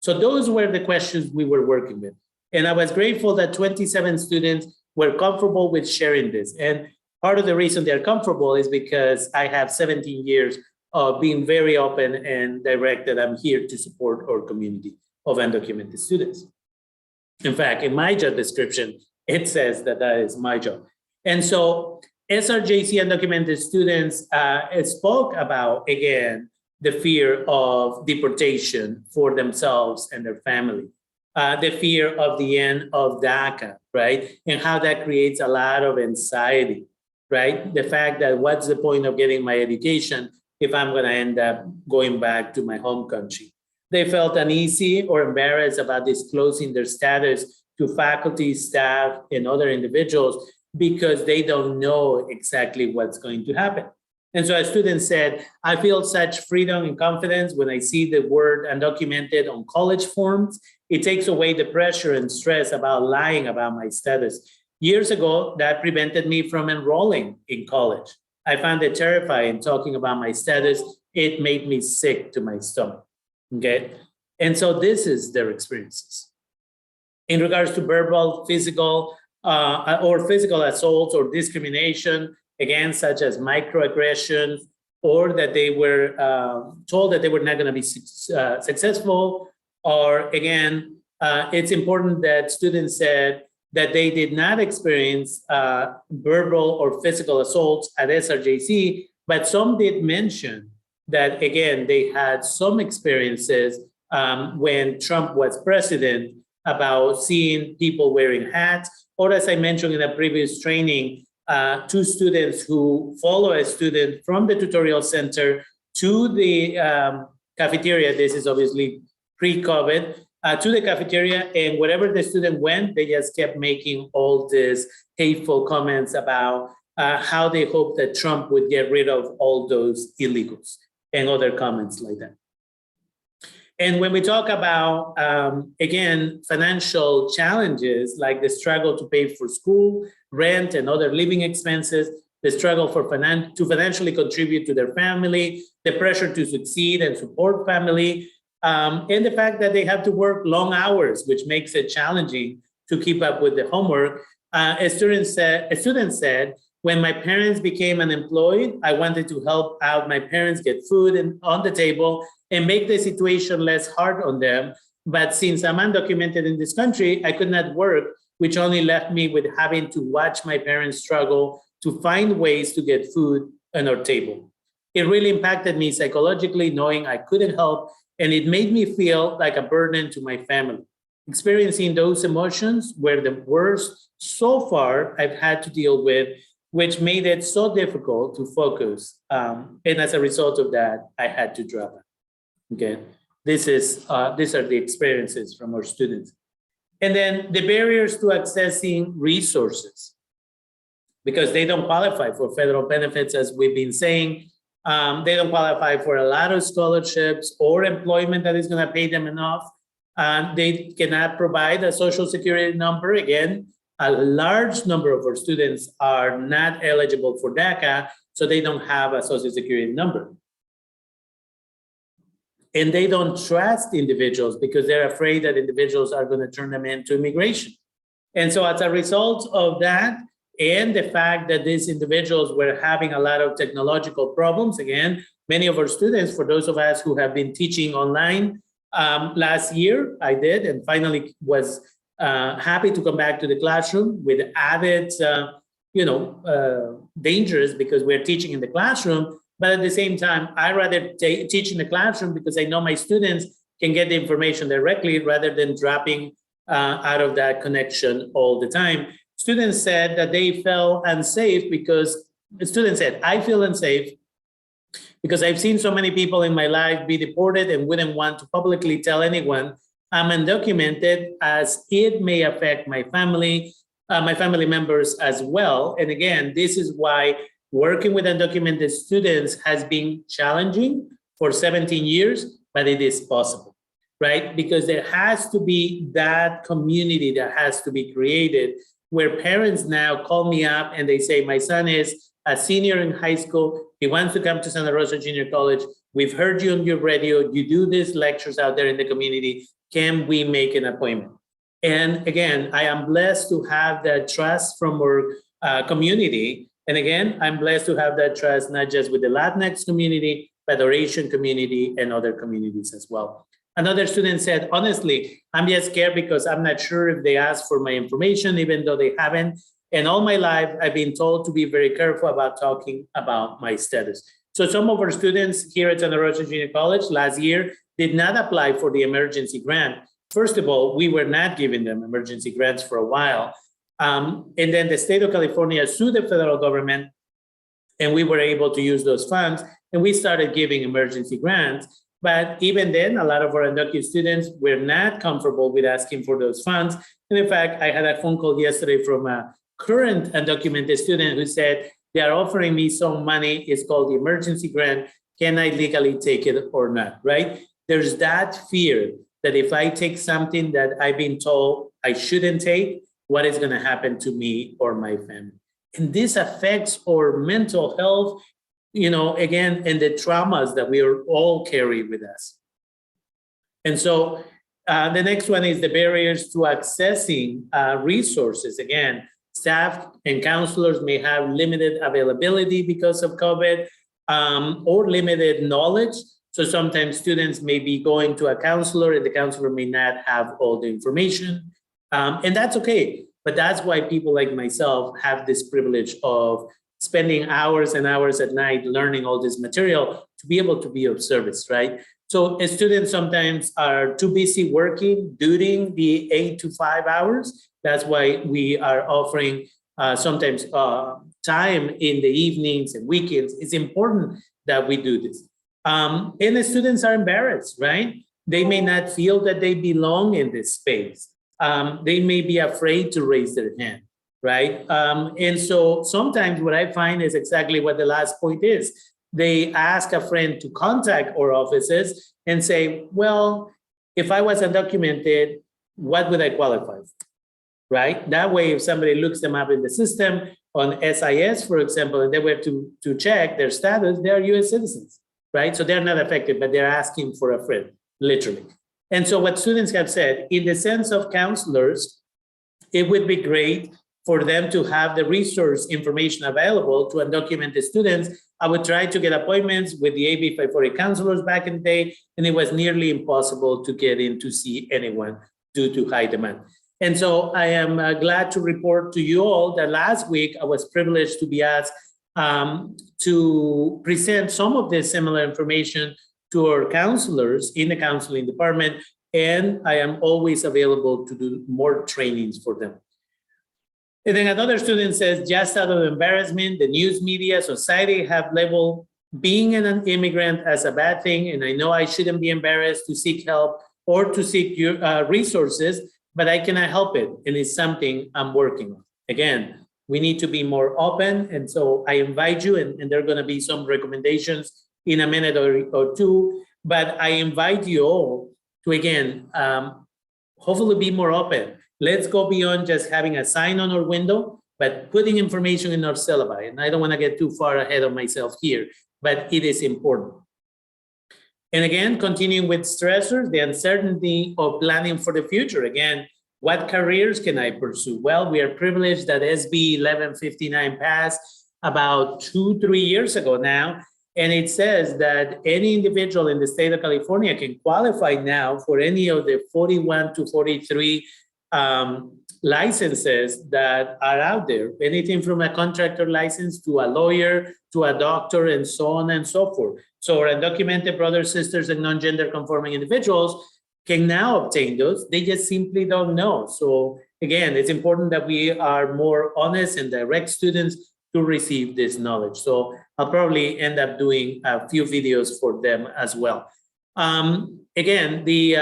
So those were the questions we were working with. And I was grateful that 27 students were comfortable with sharing this. And part of the reason they're comfortable is because I have 17 years of being very open and direct that I'm here to support our community of undocumented students. In fact, in my job description, it says that is my job. And so SRJC undocumented students spoke about, again, the fear of deportation for themselves and their family, the fear of the end of DACA, right? And how that creates a lot of anxiety, right? The fact that what's the point of getting my education if I'm gonna end up going back to my home country? They felt uneasy or embarrassed about disclosing their status to faculty, staff, and other individuals because they don't know exactly what's going to happen. And so a student said, I feel such freedom and confidence when I see the word undocumented on college forms. It takes away the pressure and stress about lying about my status. Years ago, that prevented me from enrolling in college. I found it terrifying talking about my status. It made me sick to my stomach, okay? And so this is their experiences. In regards to verbal, physical, or physical assaults or discrimination, again, such as microaggressions, or that they were told that they were not going to be successful, or again, it's important that students said that they did not experience verbal or physical assaults at SRJC, but some did mention that, again, they had some experiences when Trump was president about seeing people wearing hats, or as I mentioned in a previous training, 2 students who follow a student from the tutorial center to the cafeteria. This is obviously pre-COVID, to the cafeteria, and wherever the student went, they just kept making all these hateful comments about how they hope that Trump would get rid of all those illegals and other comments like that. And when we talk about, again, financial challenges, like the struggle to pay for school, rent, and other living expenses, the struggle to financially contribute to their family, the pressure to succeed and support family, and the fact that they have to work long hours, which makes it challenging to keep up with the homework. A student said, when my parents became unemployed, I wanted to help out my parents get food on the table and make the situation less hard on them. But since I'm undocumented in this country, I could not work, which only left me with having to watch my parents struggle to find ways to get food on our table. It really impacted me psychologically, knowing I couldn't help, and it made me feel like a burden to my family. Experiencing those emotions were the worst so far I've had to deal with, which made it so difficult to focus. And as a result of that, I had to drop out. Okay, these are the experiences from our students. And then the barriers to accessing resources, because they don't qualify for federal benefits, as we've been saying. They don't qualify for a lot of scholarships or employment that is going to pay them enough. They cannot provide a social security number. Again, a large number of our students are not eligible for DACA, so they don't have a social security number. And they don't trust individuals because they're afraid that individuals are going to turn them into immigration. And so as a result of that, and the fact that these individuals were having a lot of technological problems, again, many of our students, for those of us who have been teaching online last year, I did, and finally was happy to come back to the classroom with added, dangers because we're teaching in the classroom. But at the same time, I rather teach in the classroom because I know my students can get the information directly rather than dropping out of that connection all the time. Students said that they felt unsafe because the student said, I feel unsafe because I've seen so many people in my life be deported and wouldn't want to publicly tell anyone I'm undocumented, as it may affect my family members as well. And again, this is why working with undocumented students has been challenging for 17 years, but it is possible, right? Because there has to be that community that has to be created where parents now call me up and they say, my son is a senior in high school. He wants to come to Santa Rosa Junior College. We've heard you on your radio. You do these lectures out there in the community. Can we make an appointment? And again, I am blessed to have that trust from our community. And again, I'm blessed to have that trust, not just with the Latinx community, but our Asian community and other communities as well. Another student said, honestly, I'm just scared because I'm not sure if they asked for my information, even though they haven't. And all my life, I've been told to be very careful about talking about my status. So some of our students here at Santa Rosa Junior College last year did not apply for the emergency grant. First of all, we were not giving them emergency grants for a while. And then the state of California sued the federal government, and we were able to use those funds, and we started giving emergency grants. But even then, a lot of our undocumented students were not comfortable with asking for those funds. And in fact, I had a phone call yesterday from a current undocumented student who said, they are offering me some money, it's called the emergency grant, can I legally take it or not, right? There's that fear that if I take something that I've been told I shouldn't take, what is gonna happen to me or my family? And this affects our mental health, again, and the traumas that we all carry with us. And so the next one is the barriers to accessing resources. Again, staff and counselors may have limited availability because of COVID or limited knowledge. So sometimes students may be going to a counselor and the counselor may not have all the information. And that's okay. But that's why people like myself have this privilege of spending hours and hours at night learning all this material to be able to be of service, right? So students sometimes are too busy working during the 8 to 5 hours. That's why we are offering sometimes time in the evenings and weekends. It's important that we do this. And the students are embarrassed, right? they may not feel that they belong in this space. They may be afraid to raise their hand, right? And so sometimes what I find is exactly what the last point is. They ask a friend to contact our offices and say, well, if I was undocumented, what would I qualify for, right? That way, if somebody looks them up in the system on SIS, for example, and they were to check their status, they're US citizens, right? So they're not affected, but they're asking for a friend, literally. And so what students have said, in the sense of counselors, it would be great for them to have the resource information available to undocumented students. I would try to get appointments with the AB 540 counselors back in the day, and it was nearly impossible to get in to see anyone due to high demand. And so I am glad to report to you all that last week I was privileged to be asked to present some of this similar information to our counselors in the counseling department, and I am always available to do more trainings for them. And then another student says, just out of embarrassment, the news media, society have labeled being an immigrant as a bad thing, and I know I shouldn't be embarrassed to seek help or to seek resources, but I cannot help it, and it's something I'm working on. Again, we need to be more open, and so I invite you, and there are going to be some recommendations in a minute or two, but I invite you all to, again, hopefully be more open. Let's go beyond just having a sign on our window, but putting information in our syllabi. And I don't want to get too far ahead of myself here, but it is important. And again, continuing with stressors, the uncertainty of planning for the future. Again, what careers can I pursue? Well, we are privileged that SB 1159 passed about 2-3 years ago now. And it says that any individual in the state of California can qualify now for any of the 41 to 43 licenses that are out there, anything from a contractor license to a lawyer, to a doctor, and so on and so forth. So our undocumented brothers, sisters, and non-gender conforming individuals can now obtain those. They just simply don't know. So again, it's important that we are more honest and direct students to receive this knowledge. So I'll probably end up doing a few videos for them as well. Again, the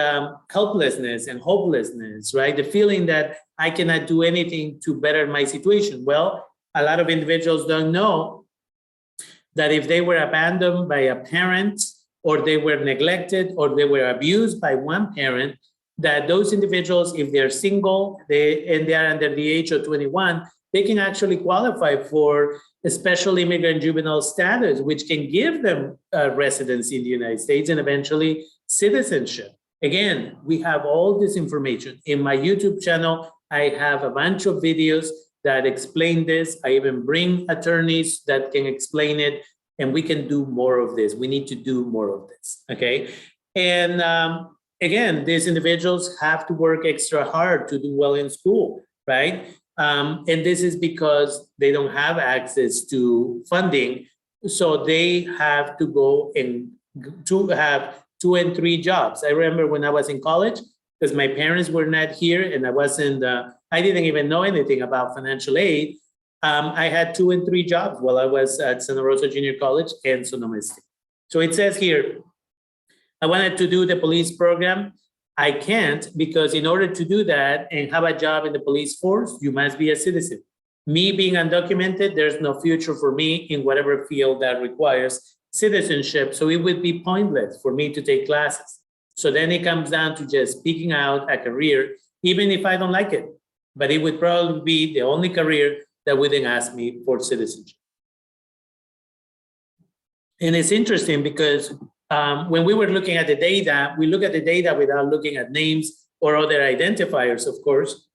helplessness and hopelessness, right? The feeling that I cannot do anything to better my situation. Well, a lot of individuals don't know that if they were abandoned by a parent, or they were neglected, or they were abused by one parent, that those individuals, if they're single, and they are under the age of 21, they can actually qualify for a special immigrant juvenile status, which can give them residency in the United States and eventually citizenship. Again, we have all this information. In my YouTube channel, I have a bunch of videos that explain this. I even bring attorneys that can explain it, and we can do more of this. We need to do more of this, okay? And again, these individuals have to work extra hard to do well in school, right? And this is because they don't have access to funding. So they have to go and to have 2 and 3 jobs. I remember when I was in college, because my parents were not here and I didn't even know anything about financial aid. I had 2 and 3 jobs while I was at Santa Rosa Junior College and Sonoma State. So it says here, I wanted to do the police program. I can't, because in order to do that and have a job in the police force, you must be a citizen. Me being undocumented, there's no future for me in whatever field that requires citizenship. So it would be pointless for me to take classes. So then it comes down to just picking out a career, even if I don't like it. But it would probably be the only career that wouldn't ask me for citizenship. And it's interesting because when we were looking at the data, we look at the data without looking at names or other identifiers, of course.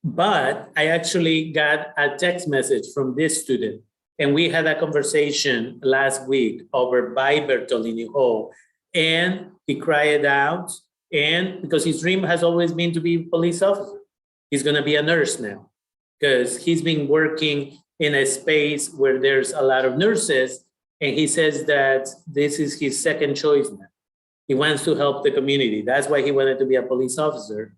But I actually got a text message from this student, and we had a conversation last week over by Bertolini Hall, and he cried out, and because his dream has always been to be a police officer. He's going to be a nurse now, because he's been working in a space where there's a lot of nurses. And he says that this is his second choice now. He wants to help the community. That's why he wanted to be a police officer.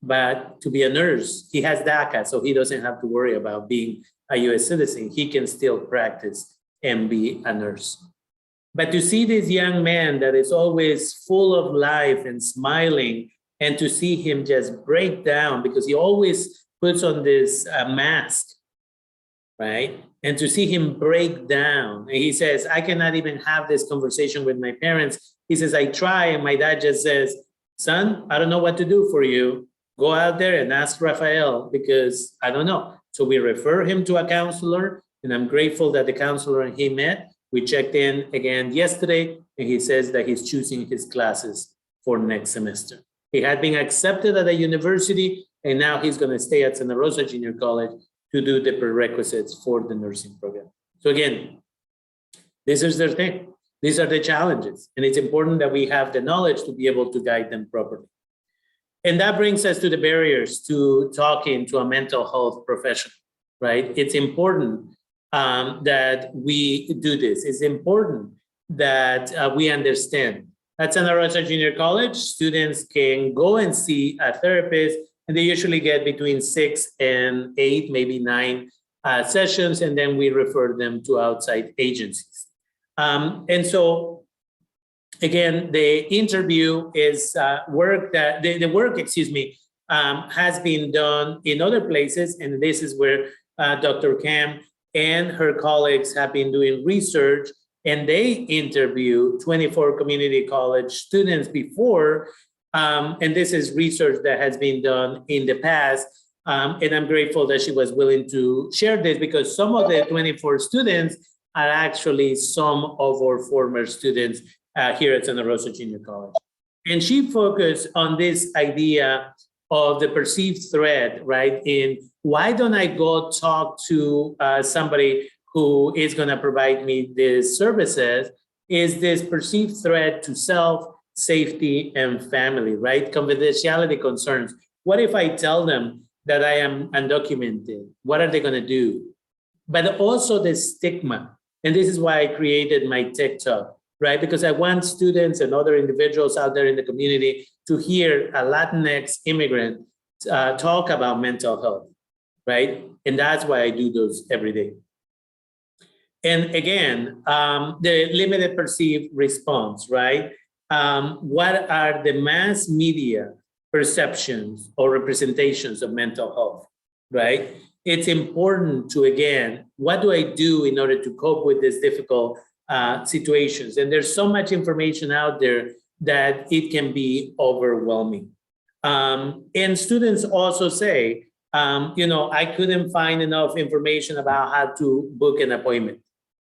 But to be a nurse, he has DACA, so he doesn't have to worry about being a US citizen. He can still practice and be a nurse. But to see this young man that is always full of life and smiling, and to see him just break down because he always puts on this mask, right? And to see him break down, and he says, I cannot even have this conversation with my parents. He says, I try, and my dad just says, son, I don't know what to do for you. Go out there and ask Rafael because I don't know. So we refer him to a counselor, and I'm grateful that the counselor and he met. We checked in again yesterday, and he says that he's choosing his classes for next semester. He had been accepted at a university, and now he's going to stay at Santa Rosa Junior College to do the prerequisites for the nursing program. So again, this is their thing. These are the challenges, and it's important that we have the knowledge to be able to guide them properly. And that brings us to the barriers to talking to a mental health professional, right? It's important that we do this. It's important that we understand. At Santa Rosa Junior College, students can go and see a therapist, and they usually get between 6 and 8, maybe 9 sessions, and then we refer them to outside agencies. And so, again, the interview is work that the work, has been done in other places, and this is where Dr. Cam and her colleagues have been doing research, and they interview 24 community college students before, and this is research that has been done in the past, and I'm grateful that she was willing to share this because some of the 24 students are actually some of our former students here at Santa Rosa Junior College. And she focused on this idea of the perceived threat, right? In why don't I go talk to somebody who is going to provide me these services? Is this perceived threat to self, safety, and family, right? Confidentiality concerns. What if I tell them that I am undocumented? What are they going to do? But also the stigma. And this is why I created my TikTok, right? Because I want students and other individuals out there in the community to hear a Latinx immigrant talk about mental health, right? And that's why I do those every day. And again, the limited perceived response, right? What are the mass media perceptions or representations of mental health, right? It's important to, again, what do I do in order to cope with these difficult situations? And there's so much information out there that it can be overwhelming. And students also say, I couldn't find enough information about how to book an appointment.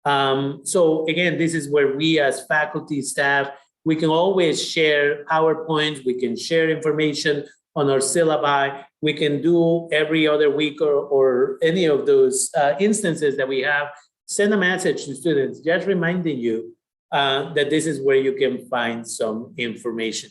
So again, this is where we as faculty, staff, we can always share PowerPoints, we can share information on our syllabi, we can do every other week or any of those instances that we have, send a message to students, just reminding you that this is where you can find some information.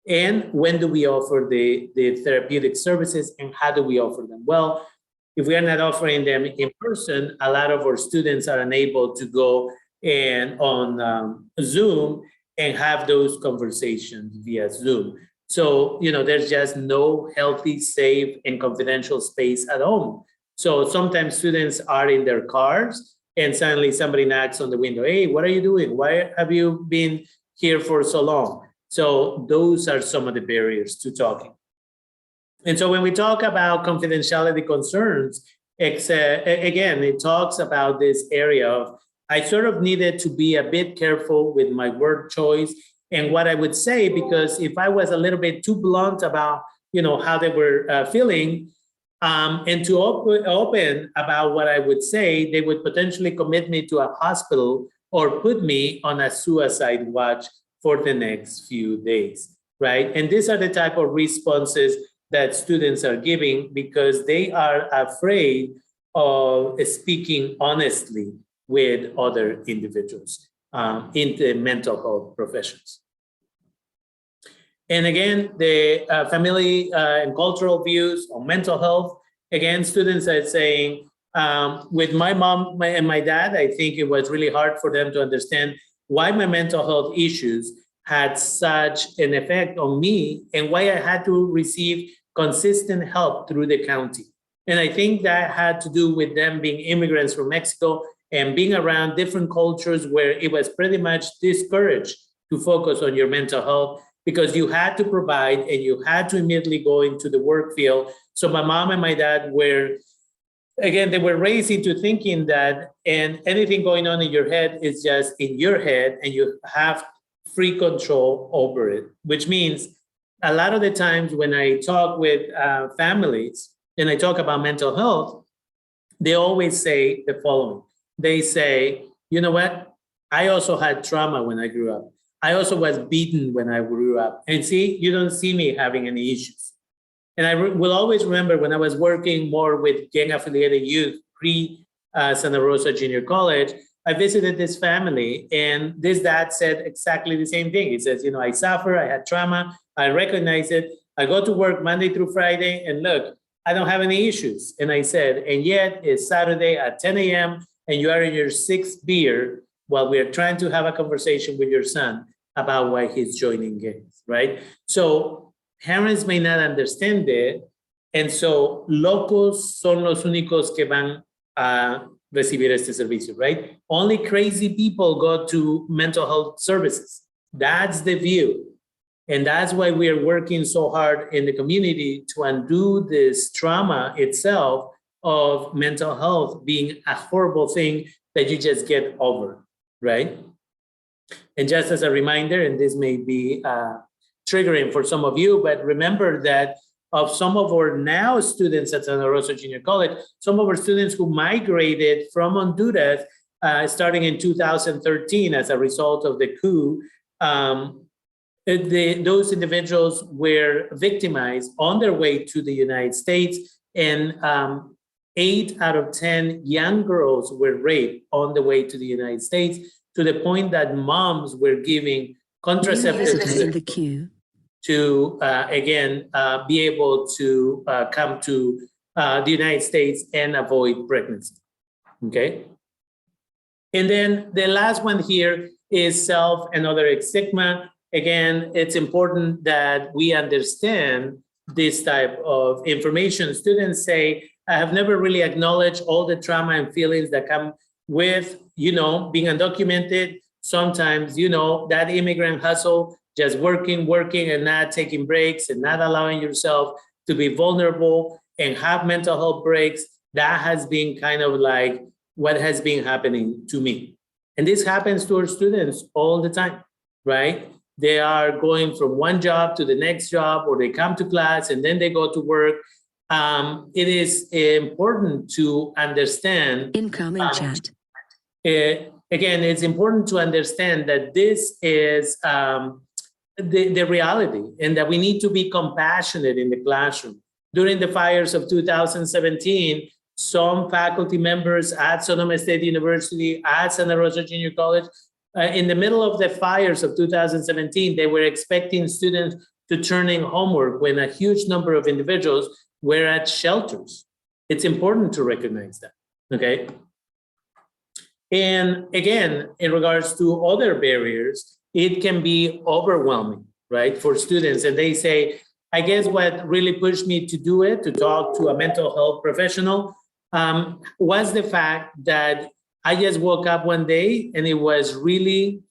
And when do we offer the therapeutic services and how do we offer them? Well, if we are not offering them in person, a lot of our students are unable to go and on Zoom and have those conversations via Zoom. So, there's just no healthy, safe, and confidential space at home. So sometimes students are in their cars and suddenly somebody knocks on the window. Hey, what are you doing? Why have you been here for so long? So those are some of the barriers to talking. And so when we talk about confidentiality concerns, again, it talks about this area of, I sort of needed to be a bit careful with my word choice and what I would say, because if I was a little bit too blunt about, how they were feeling, and too open about what I would say, they would potentially commit me to a hospital or put me on a suicide watch for the next few days, right? And these are the type of responses that students are giving because they are afraid of speaking honestly with other individuals in the mental health professions. And again, the family and cultural views on mental health. Again, students are saying, with my mom and my dad, I think it was really hard for them to understand why my mental health issues had such an effect on me and why I had to receive consistent help through the county. And I think that had to do with them being immigrants from Mexico and being around different cultures where it was pretty much discouraged to focus on your mental health because you had to provide and you had to immediately go into the work field. So my mom and my dad were, again, they were raised into thinking that and anything going on in your head is just in your head and you have free control over it, which means a lot of the times when I talk with families and I talk about mental health, they always say the following. They say, you know what? I also had trauma when I grew up. I also was beaten when I grew up. And see, you don't see me having any issues. And I will always remember when I was working more with gang-affiliated youth pre-Santa Rosa Junior College, I visited this family and this dad said exactly the same thing. He says, you know, I suffer, I had trauma, I recognize it. I go to work Monday through Friday and look, I don't have any issues. And I said, and yet it's Saturday at 10 a.m. and you are in your sixth beer while we're trying to have a conversation with your son about why he's joining gangs, right? So parents may not understand it. And so locos son los únicos que van a recibir este servicio, right? Only crazy people go to mental health services. That's the view. And that's why we are working so hard in the community to undo this trauma itself of mental health being a horrible thing that you just get over, right? And just as a reminder, and this may be triggering for some of you, but remember that of some of our now students at Santa Rosa Junior College, some of our students who migrated from Honduras starting in 2013 as a result of the coup, those individuals were victimized on their way to the United States, and 8 out of 10 young girls were raped on the way to the United States, to the point that moms were giving contraceptives in the queue to, again, be able to come to the United States and avoid pregnancy, okay? And then the last one here is self and other stigma. Again, it's important that we understand this type of information. Students say, I have never really acknowledged all the trauma and feelings that come with, you know, being undocumented. Sometimes, you know, that immigrant hustle, just working and not taking breaks and not allowing yourself to be vulnerable and have mental health breaks. That has been kind of like what has been happening to me. And this happens to our students all the time, right? They are going from one job to the next job, or they come to class and then they go to work. It is important to understand. Incoming chat. Again, it's important to understand that this is the reality, and that we need to be compassionate in the classroom. During the fires of 2017, some faculty members at Sonoma State University, at Santa Rosa Junior College, in the middle of the fires of 2017, they were expecting students to turn in homework when a huge number of individuals were at shelters. It's important to recognize that, okay? And again, in regards to other barriers, it can be overwhelming, right, for students. And they say, I guess what really pushed me to do it, to talk to a mental health professional, was the fact that I just woke up one day and it was really,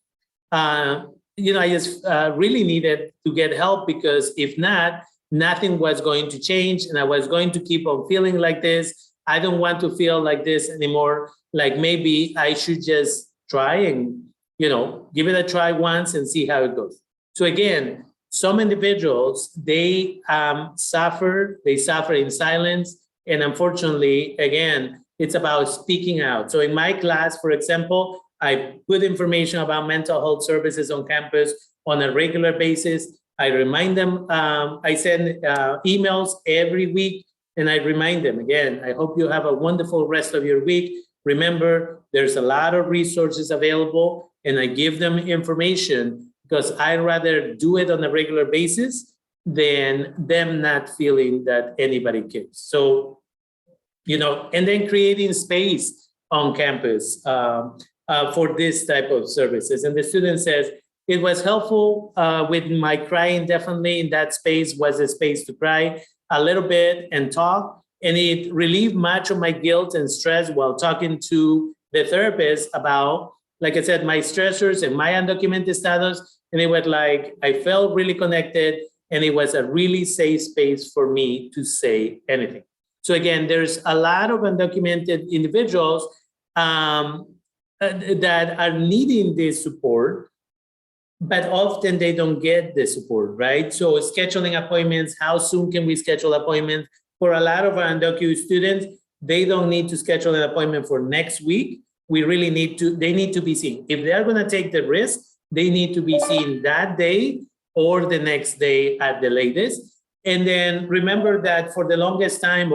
you know, I just really needed to get help, because if not, nothing was going to change and I was going to keep on feeling like this. I don't want to feel like this anymore. Like maybe I should just try and, you know, give it a try once and see how it goes. So again, some individuals, they suffer in silence. And unfortunately, again, it's about speaking out. So in my class, for example, I put information about mental health services on campus on a regular basis. I remind them, I send emails every week, and I remind them, again, I hope you have a wonderful rest of your week. Remember, there's a lot of resources available, and I give them information because I'd rather do it on a regular basis than them not feeling that anybody cares. So, you know, and then creating space on campus for this type of services. And the student says, it was helpful with my crying, definitely in that space was a space to cry a little bit and talk. And it relieved much of my guilt and stress while talking to the therapist about, like I said, my stressors and my undocumented status. And it was like, I felt really connected, and it was a really safe space for me to say anything. So again, there's a lot of undocumented individuals that are needing this support, but often they don't get the support, right? So scheduling appointments, how soon can we schedule appointments? For a lot of our undocumented students, they don't need to schedule an appointment for next week. We really they need to be seen. If they're gonna take the risk, they need to be seen that day or the next day at the latest. And then remember that for the longest time,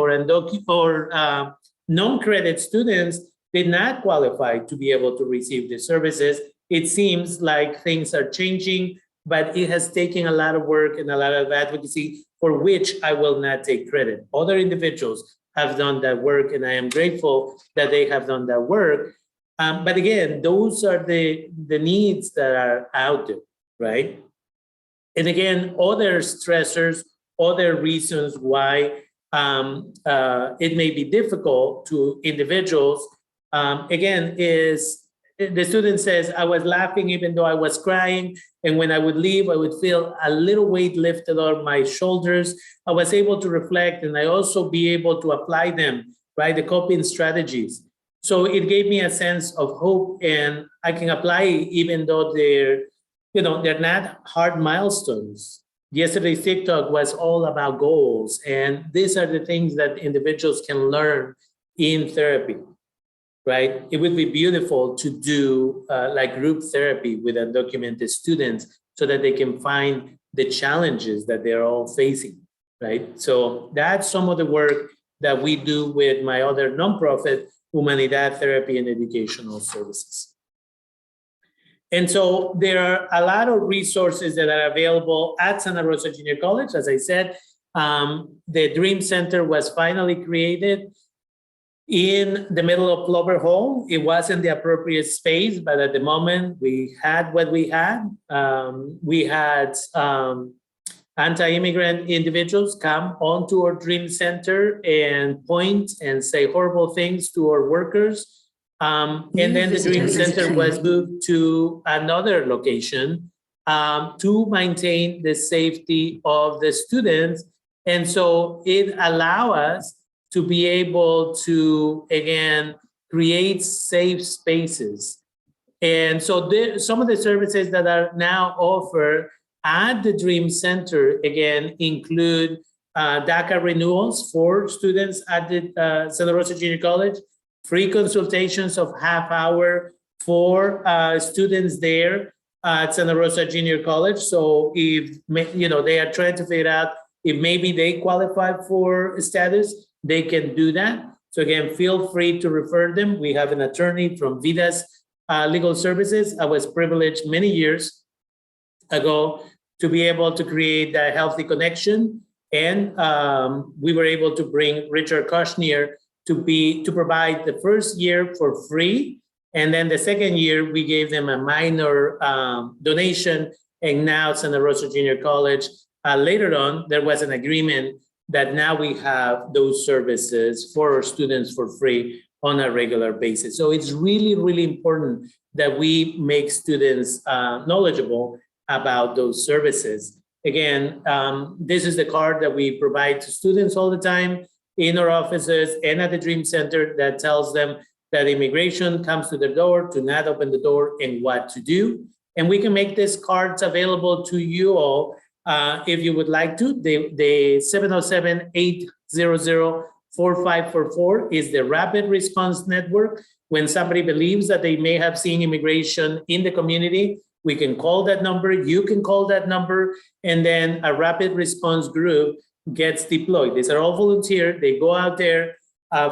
non-credit students did not qualify to be able to receive the services. It seems like things are changing, but it has taken a lot of work and a lot of advocacy for which I will not take credit. Other individuals have done that work, and I am grateful that they have done that work. But again, those are the needs that are out there, right? And again, other stressors, other reasons why it may be difficult to individuals, again, is the student says, I was laughing even though I was crying. And when I would leave, I would feel a little weight lifted on my shoulders. I was able to reflect, and I also be able to apply them, right? The coping strategies. So it gave me a sense of hope, and I can apply even though they're not hard milestones. Yesterday's TikTok was all about goals, and these are the things that individuals can learn in therapy, right? It would be beautiful to do like group therapy with undocumented students so that they can find the challenges that they're all facing, right? So that's some of the work that we do with my other nonprofit, Humanidad Therapy and Educational Services. And so there are a lot of resources that are available at Santa Rosa Junior College. As I said, the Dream Center was finally created in the middle of Clover Hall. It wasn't the appropriate space, but at the moment we had what we had. We had anti-immigrant individuals come onto our Dream Center and point and say horrible things to our workers. And then the Dream Center was moved to another location to maintain the safety of the students. And so it allows us to be able to, again, create safe spaces. And so some of the services that are now offered at the Dream Center, again, include DACA renewals for students at the Santa Rosa Junior College, free consultations of half hour for students there at Santa Rosa Junior College. So if they are trying to figure out if maybe they qualify for status, they can do that. So again, feel free to refer them. We have an attorney from Vidas Legal Services. I was privileged many years ago to be able to create a healthy connection. And we were able to bring Richard Kushner to provide the first year for free. And then the second year, we gave them a minor donation. And now Santa Rosa Junior College, later on, there was an agreement that now we have those services for our students for free on a regular basis. So it's really, really important that we make students knowledgeable about those services. Again, this is the card that we provide to students all the time in our offices and at the Dream Center that tells them that immigration comes to their door, to not open the door, and what to do. And we can make these cards available to you all if you would like to. The 707-800-4544 is the Rapid Response Network. When somebody believes that they may have seen immigration in the community, we can call that number, you can call that number, and then a rapid response group gets deployed. These are all volunteer. They go out there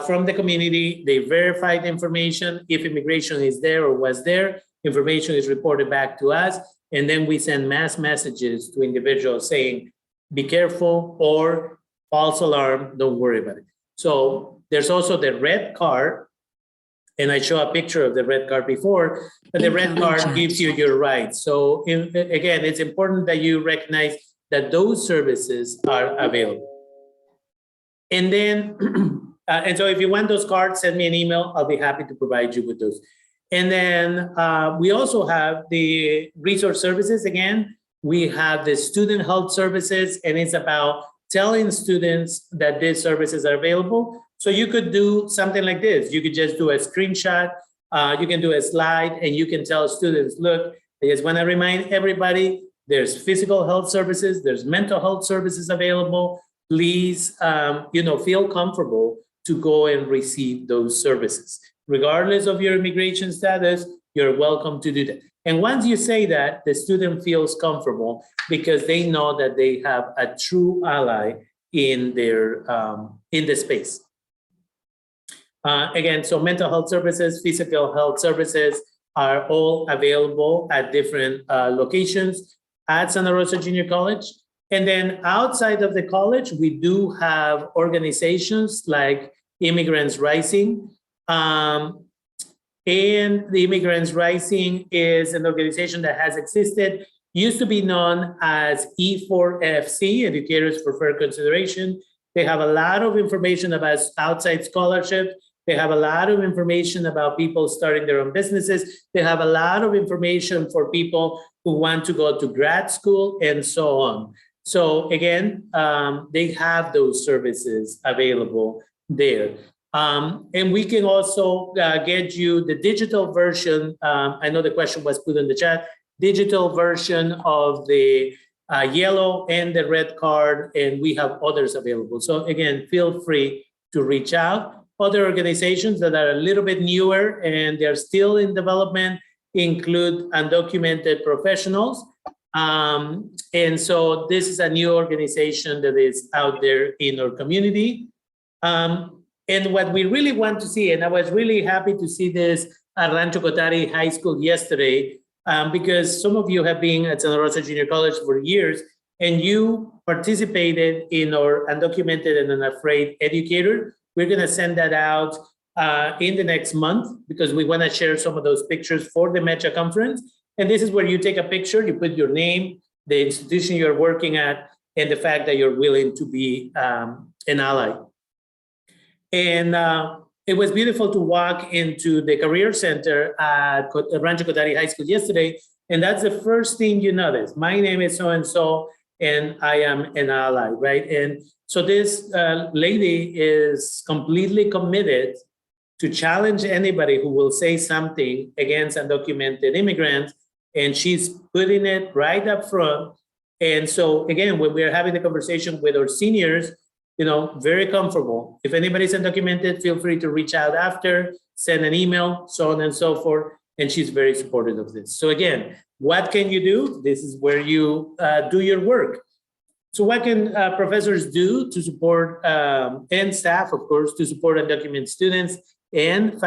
from the community, they verify the information. If immigration is there or was there, information is reported back to us. And then we send mass messages to individuals saying, be careful, or false alarm, don't worry about it. So there's also the red card, and I show a picture of the red card before, but the red card gives you your rights. So again, it's important that you recognize that those services are available. And then And so if you want those cards, send me an email. I'll be happy to provide you with those. And then we also have the resource services. Again, we have the student health services, and it's about telling students that these services are available. So you could do something like this. You could just do a screenshot. You can do a slide, and you can tell students, look, I just want to remind everybody, there's physical health services, there's mental health services available. Please, feel comfortable to go and receive those services. Regardless of your immigration status, you're welcome to do that. And once you say that, the student feels comfortable because they know that they have a true ally in their in the space. Again, so mental health services, physical health services are all available at different locations at Santa Rosa Junior College. And then outside of the college, we do have organizations like Immigrants Rising. And the Immigrants Rising is an organization that has existed, used to be known as E4FC, Educators for Fair Consideration. They have a lot of information about outside scholarship. They have a lot of information about people starting their own businesses. They have a lot of information for people who want to go to grad school and so on. So again, they have those services available there. And we can also get you the digital version. I know the question was put in the chat, digital version of the yellow and the red card, and we have others available. So again, feel free to reach out. Other organizations that are a little bit newer and they're still in development include Undocumented Professionals. And so this is a new organization that is out there in our community. And what we really want to see, and I was really happy to see this at Rancho Cotari High School yesterday, because some of you have been at Santa Rosa Junior College for years, and you participated in our Undocumented and Unafraid Educator. We're going to send that out in the next month because we want to share some of those pictures for the MECHA conference. And this is where you take a picture, you put your name, the institution you're working at, and the fact that you're willing to be an ally. And it was beautiful to walk into the Career Center at Rancho Cotari High School yesterday. And that's the first thing you notice. My name is so-and-so, and I am an ally, right? And so this lady is completely committed to challenge anybody who will say something against undocumented immigrants, and she's putting it right up front. And so again, when we're having the conversation with our seniors, very comfortable. If anybody's undocumented, feel free to reach out after, send an email, so on and so forth. And she's very supportive of this. So again, what can you do? This is where you do your work. So what can professors do to support, and staff, of course, to support undocumented students and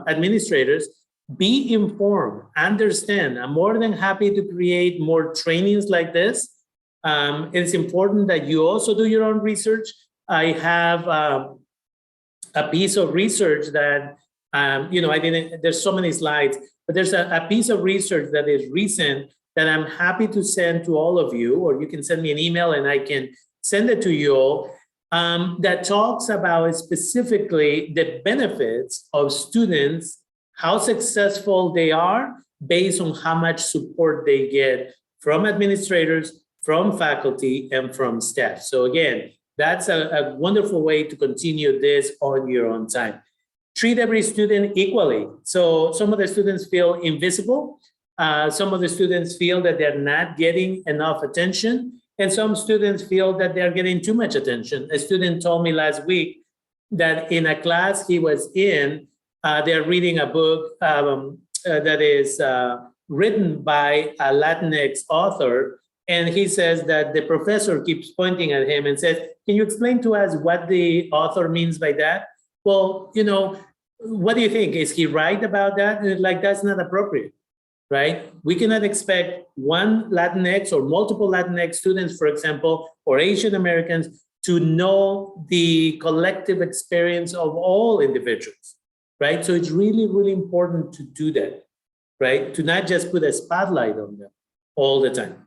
administrators? Be informed, understand. I'm more than happy to create more trainings like this. It's important that you also do your own research. I have a piece of research that, there's so many slides, but there's a piece of research that is recent that I'm happy to send to all of you, or you can send me an email and I can send it to you all, that talks about specifically the benefits of students, how successful they are based on how much support they get from administrators, from faculty, and from staff. So again, that's a wonderful way to continue this on your own time. Treat every student equally. So some of the students feel invisible. Some of the students feel that they're not getting enough attention. And some students feel that they're getting too much attention. A student told me last week that in a class he was in, they're reading a book that is written by a Latinx author. And he says that the professor keeps pointing at him and says, can you explain to us what the author means by that? Well, what do you think? Is he right about that? And like, that's not appropriate, right? We cannot expect one Latinx or multiple Latinx students, for example, or Asian Americans to know the collective experience of all individuals, right? So it's really, really important to do that, right? To not just put a spotlight on them all the time.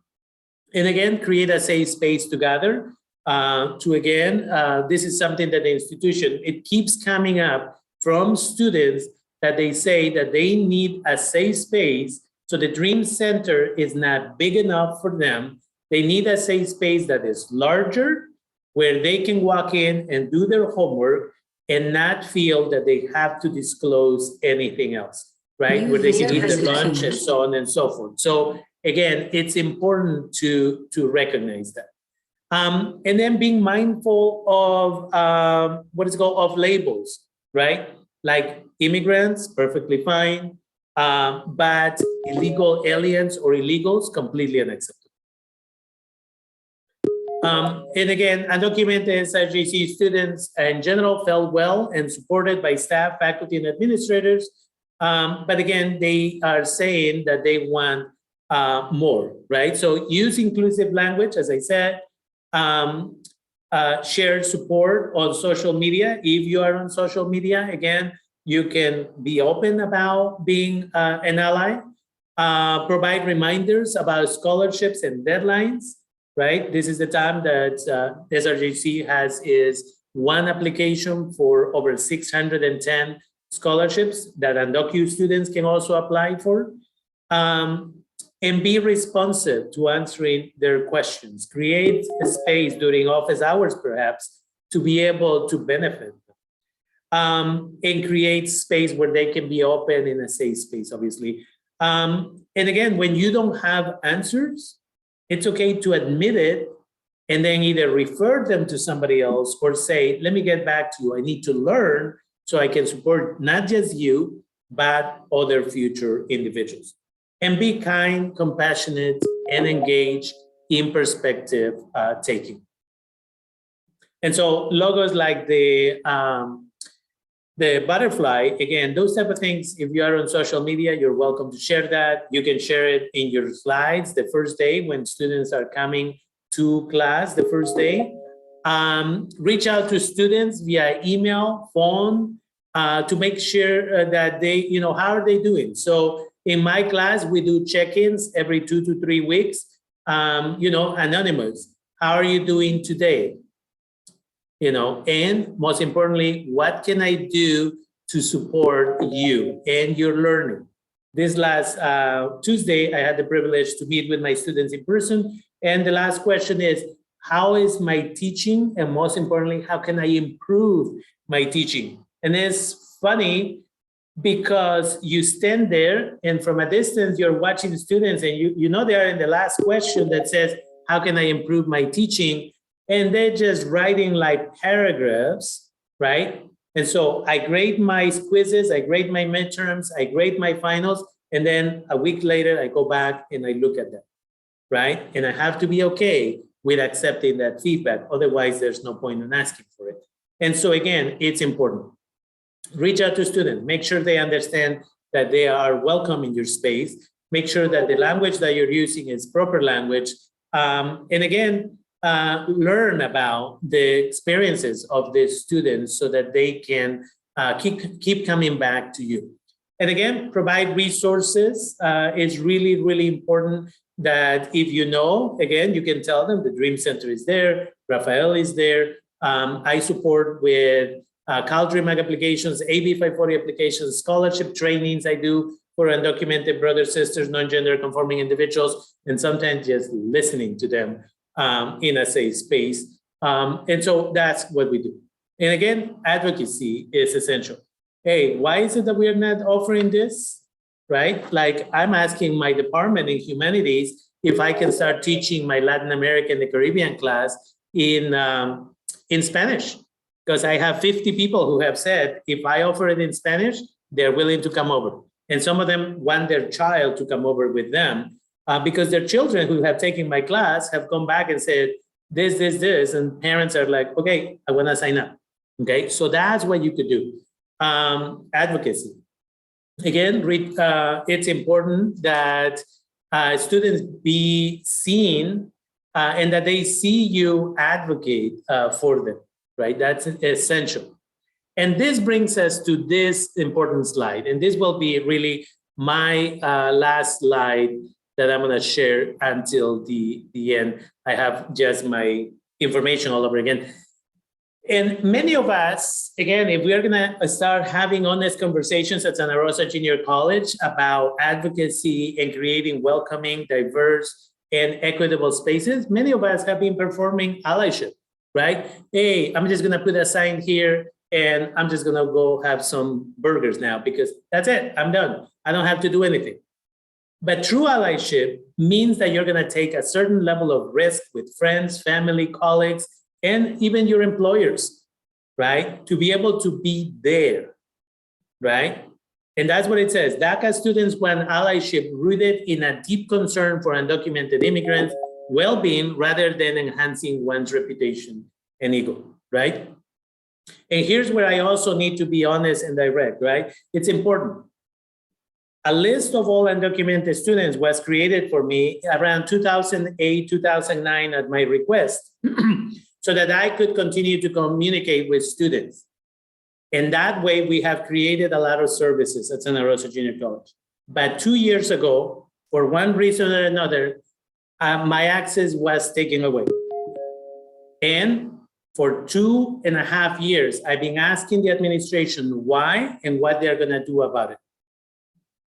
And again, create a safe space to gather. to again, this is something that the institution, it keeps coming up from students that they say that they need a safe space. So the Dream Center is not big enough for them. They need a safe space that is larger, where they can walk in and do their homework and not feel that they have to disclose anything else, right? Where they can eat their lunch and so on and so forth. So again, it's important to recognize that. And then being mindful of what is called of labels, right? Like immigrants, perfectly fine, but illegal aliens or illegals, completely unacceptable. And again, undocumented SRJC students in general felt well and supported by staff, faculty, and administrators. But again, they are saying that they want more, right? So use inclusive language, as I said, share support on social media. If you are on social media, again, you can be open about being an ally, provide reminders about scholarships and deadlines, right? This is the time that SRJC has is one application for over 610 scholarships that undocumented students can also apply for. And be responsive to answering their questions. Create a space during office hours, perhaps, to be able to benefit them. And create space where they can be open in a safe space, obviously. And again, when you don't have answers, it's okay to admit it and then either refer them to somebody else or say, let me get back to you. I need to learn so I can support not just you, but other future individuals. And be kind, compassionate, and engaged in perspective taking. And so logos like the butterfly, again, those type of things, if you are on social media, you're welcome to share that. You can share it in your slides the first day when students are coming to class the first day. Reach out to students via email, phone, to make sure that they, how are they doing? So in my class, we do check-ins every 2 to 3 weeks, anonymous. How are you doing today? And most importantly, what can I do to support you and your learning? This last Tuesday, I had the privilege to meet with my students in person. And the last question is, how is my teaching? And most importantly, how can I improve my teaching? And it's funny, because you stand there and from a distance, you're watching the students and you know they are in the last question that says, how can I improve my teaching? And they're just writing like paragraphs, right? And so I grade my quizzes, I grade my midterms, I grade my finals, and then a week later, I go back and I look at them, right? And I have to be okay with accepting that feedback. Otherwise, there's no point in asking for it. And so again, it's important. Reach out to students, make sure they understand that they are welcome in your space, make sure that the language that you're using is proper language. And again, learn about the experiences of the students so that they can keep coming back to you. And again, provide resources. It's really, really important that if again, you can tell them the Dream Center is there, Rafael is there. I support with CalDream applications, AB 540 applications, scholarship trainings I do for undocumented brothers, sisters, non-gender conforming individuals, and sometimes just listening to them in a safe space. And so that's what we do. And again, advocacy is essential. Hey, why is it that we are not offering this, right? Like I'm asking my department in humanities if I can start teaching my Latin American and Caribbean class in Spanish. Because I have 50 people who have said, if I offer it in Spanish, they're willing to come over. And some of them want their child to come over with them because their children who have taken my class have come back and said, this, and parents are like, okay, I want to sign up. Okay, so that's what you could do. Advocacy. Again, it's important that students be seen and that they see you advocate for them. Right, that's essential. And this brings us to this important slide. And this will be really my last slide that I'm going to share until the end. I have just my information all over again. And many of us, again, if we're gonna start having honest conversations at Santa Rosa Junior College about advocacy and creating welcoming, diverse, and equitable spaces, many of us have been performing allyship, right? Hey, I'm just gonna put a sign here and I'm just gonna go have some burgers now because that's it, I'm done. I don't have to do anything. But true allyship means that you're gonna take a certain level of risk with friends, family, colleagues, and even your employers, right? To be able to be there, right? And that's what it says. DACA students want allyship rooted in a deep concern for undocumented immigrants' well-being rather than enhancing one's reputation and ego, right? And here's where I also need to be honest and direct, right? It's important. A list of all undocumented students was created for me around 2008, 2009 at my request so that I could continue to communicate with students. And that way we have created a lot of services at Santa Rosa Junior College. But 2 years ago, for one reason or another, my access was taken away. And for 2.5 years, I've been asking the administration why and what they're gonna do about it.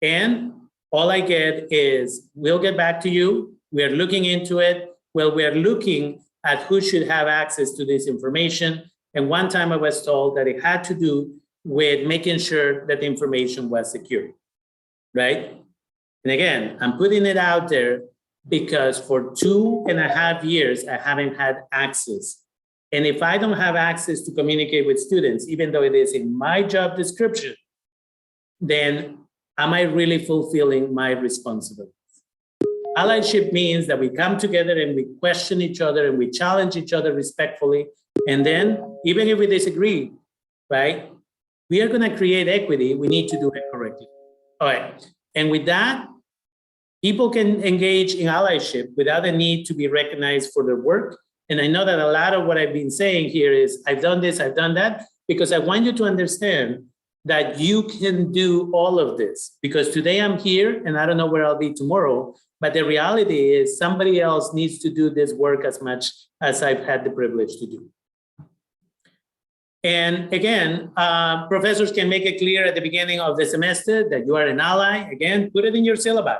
And all I get is, we'll get back to you. We're looking into it. Well, we're looking at who should have access to this information. And one time I was told that it had to do with making sure that the information was secure, right? And again, I'm putting it out there because for 2.5 years, I haven't had access. And if I don't have access to communicate with students, even though it is in my job description, then am I really fulfilling my responsibilities? Allyship means that we come together and we question each other and we challenge each other respectfully. And then, even if we disagree, right, we are gonna create equity, we need to do it correctly. All right, and with that, people can engage in allyship without the need to be recognized for their work. And I know that a lot of what I've been saying here is, I've done this, I've done that, because I want you to understand that you can do all of this. Because today I'm here and I don't know where I'll be tomorrow, but the reality is somebody else needs to do this work as much as I've had the privilege to do. And again, professors can make it clear at the beginning of the semester that you are an ally. Again, put it in your syllabus.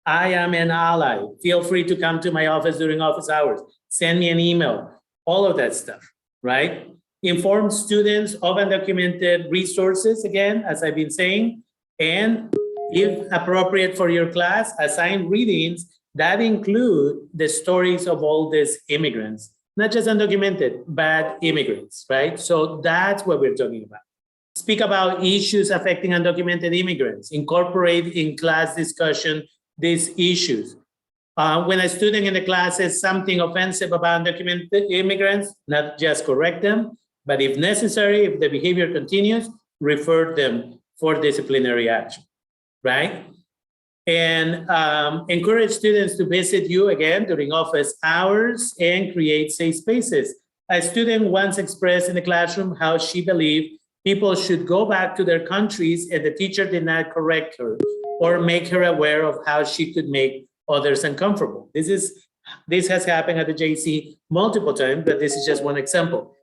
I am an ally. Feel free to come to my office during office hours. Send me an email, all of that stuff, right? Inform students of undocumented resources, again, as I've been saying, and if appropriate for your class, assign readings that include the stories of all these immigrants, not just undocumented, but immigrants, right? So that's what we're talking about. Speak about issues affecting undocumented immigrants, incorporate in class discussion these issues. When a student in the class says something offensive about undocumented immigrants, not just correct them, but if necessary, if the behavior continues, refer them for disciplinary action, right? And encourage students to visit you again during office hours and create safe spaces. A student once expressed in the classroom how she believed people should go back to their countries and the teacher did not correct her or make her aware of how she could make others uncomfortable. This has happened at the JC multiple times, but this is just one example.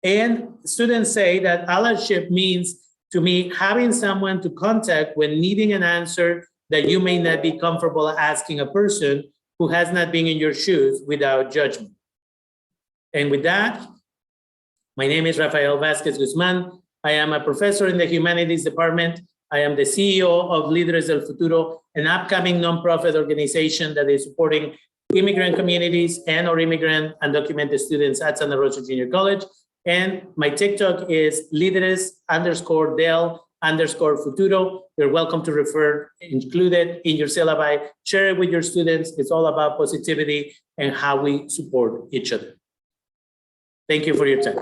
And students say that allyship means, to me, having someone to contact when needing an answer that you may not be comfortable asking a person who has not been in your shoes without judgment. And with that, my name is Rafael Vasquez Guzman. I am a professor in the Humanities Department. I am the CEO of Líderes del Futuro, an upcoming nonprofit organization that is supporting immigrant communities and or immigrant undocumented students at Santa Rosa Junior College. And my TikTok is líderes_del_futuro. You're welcome to include it in your syllabi, share it with your students. It's all about positivity and how we support each other. Thank you for your time.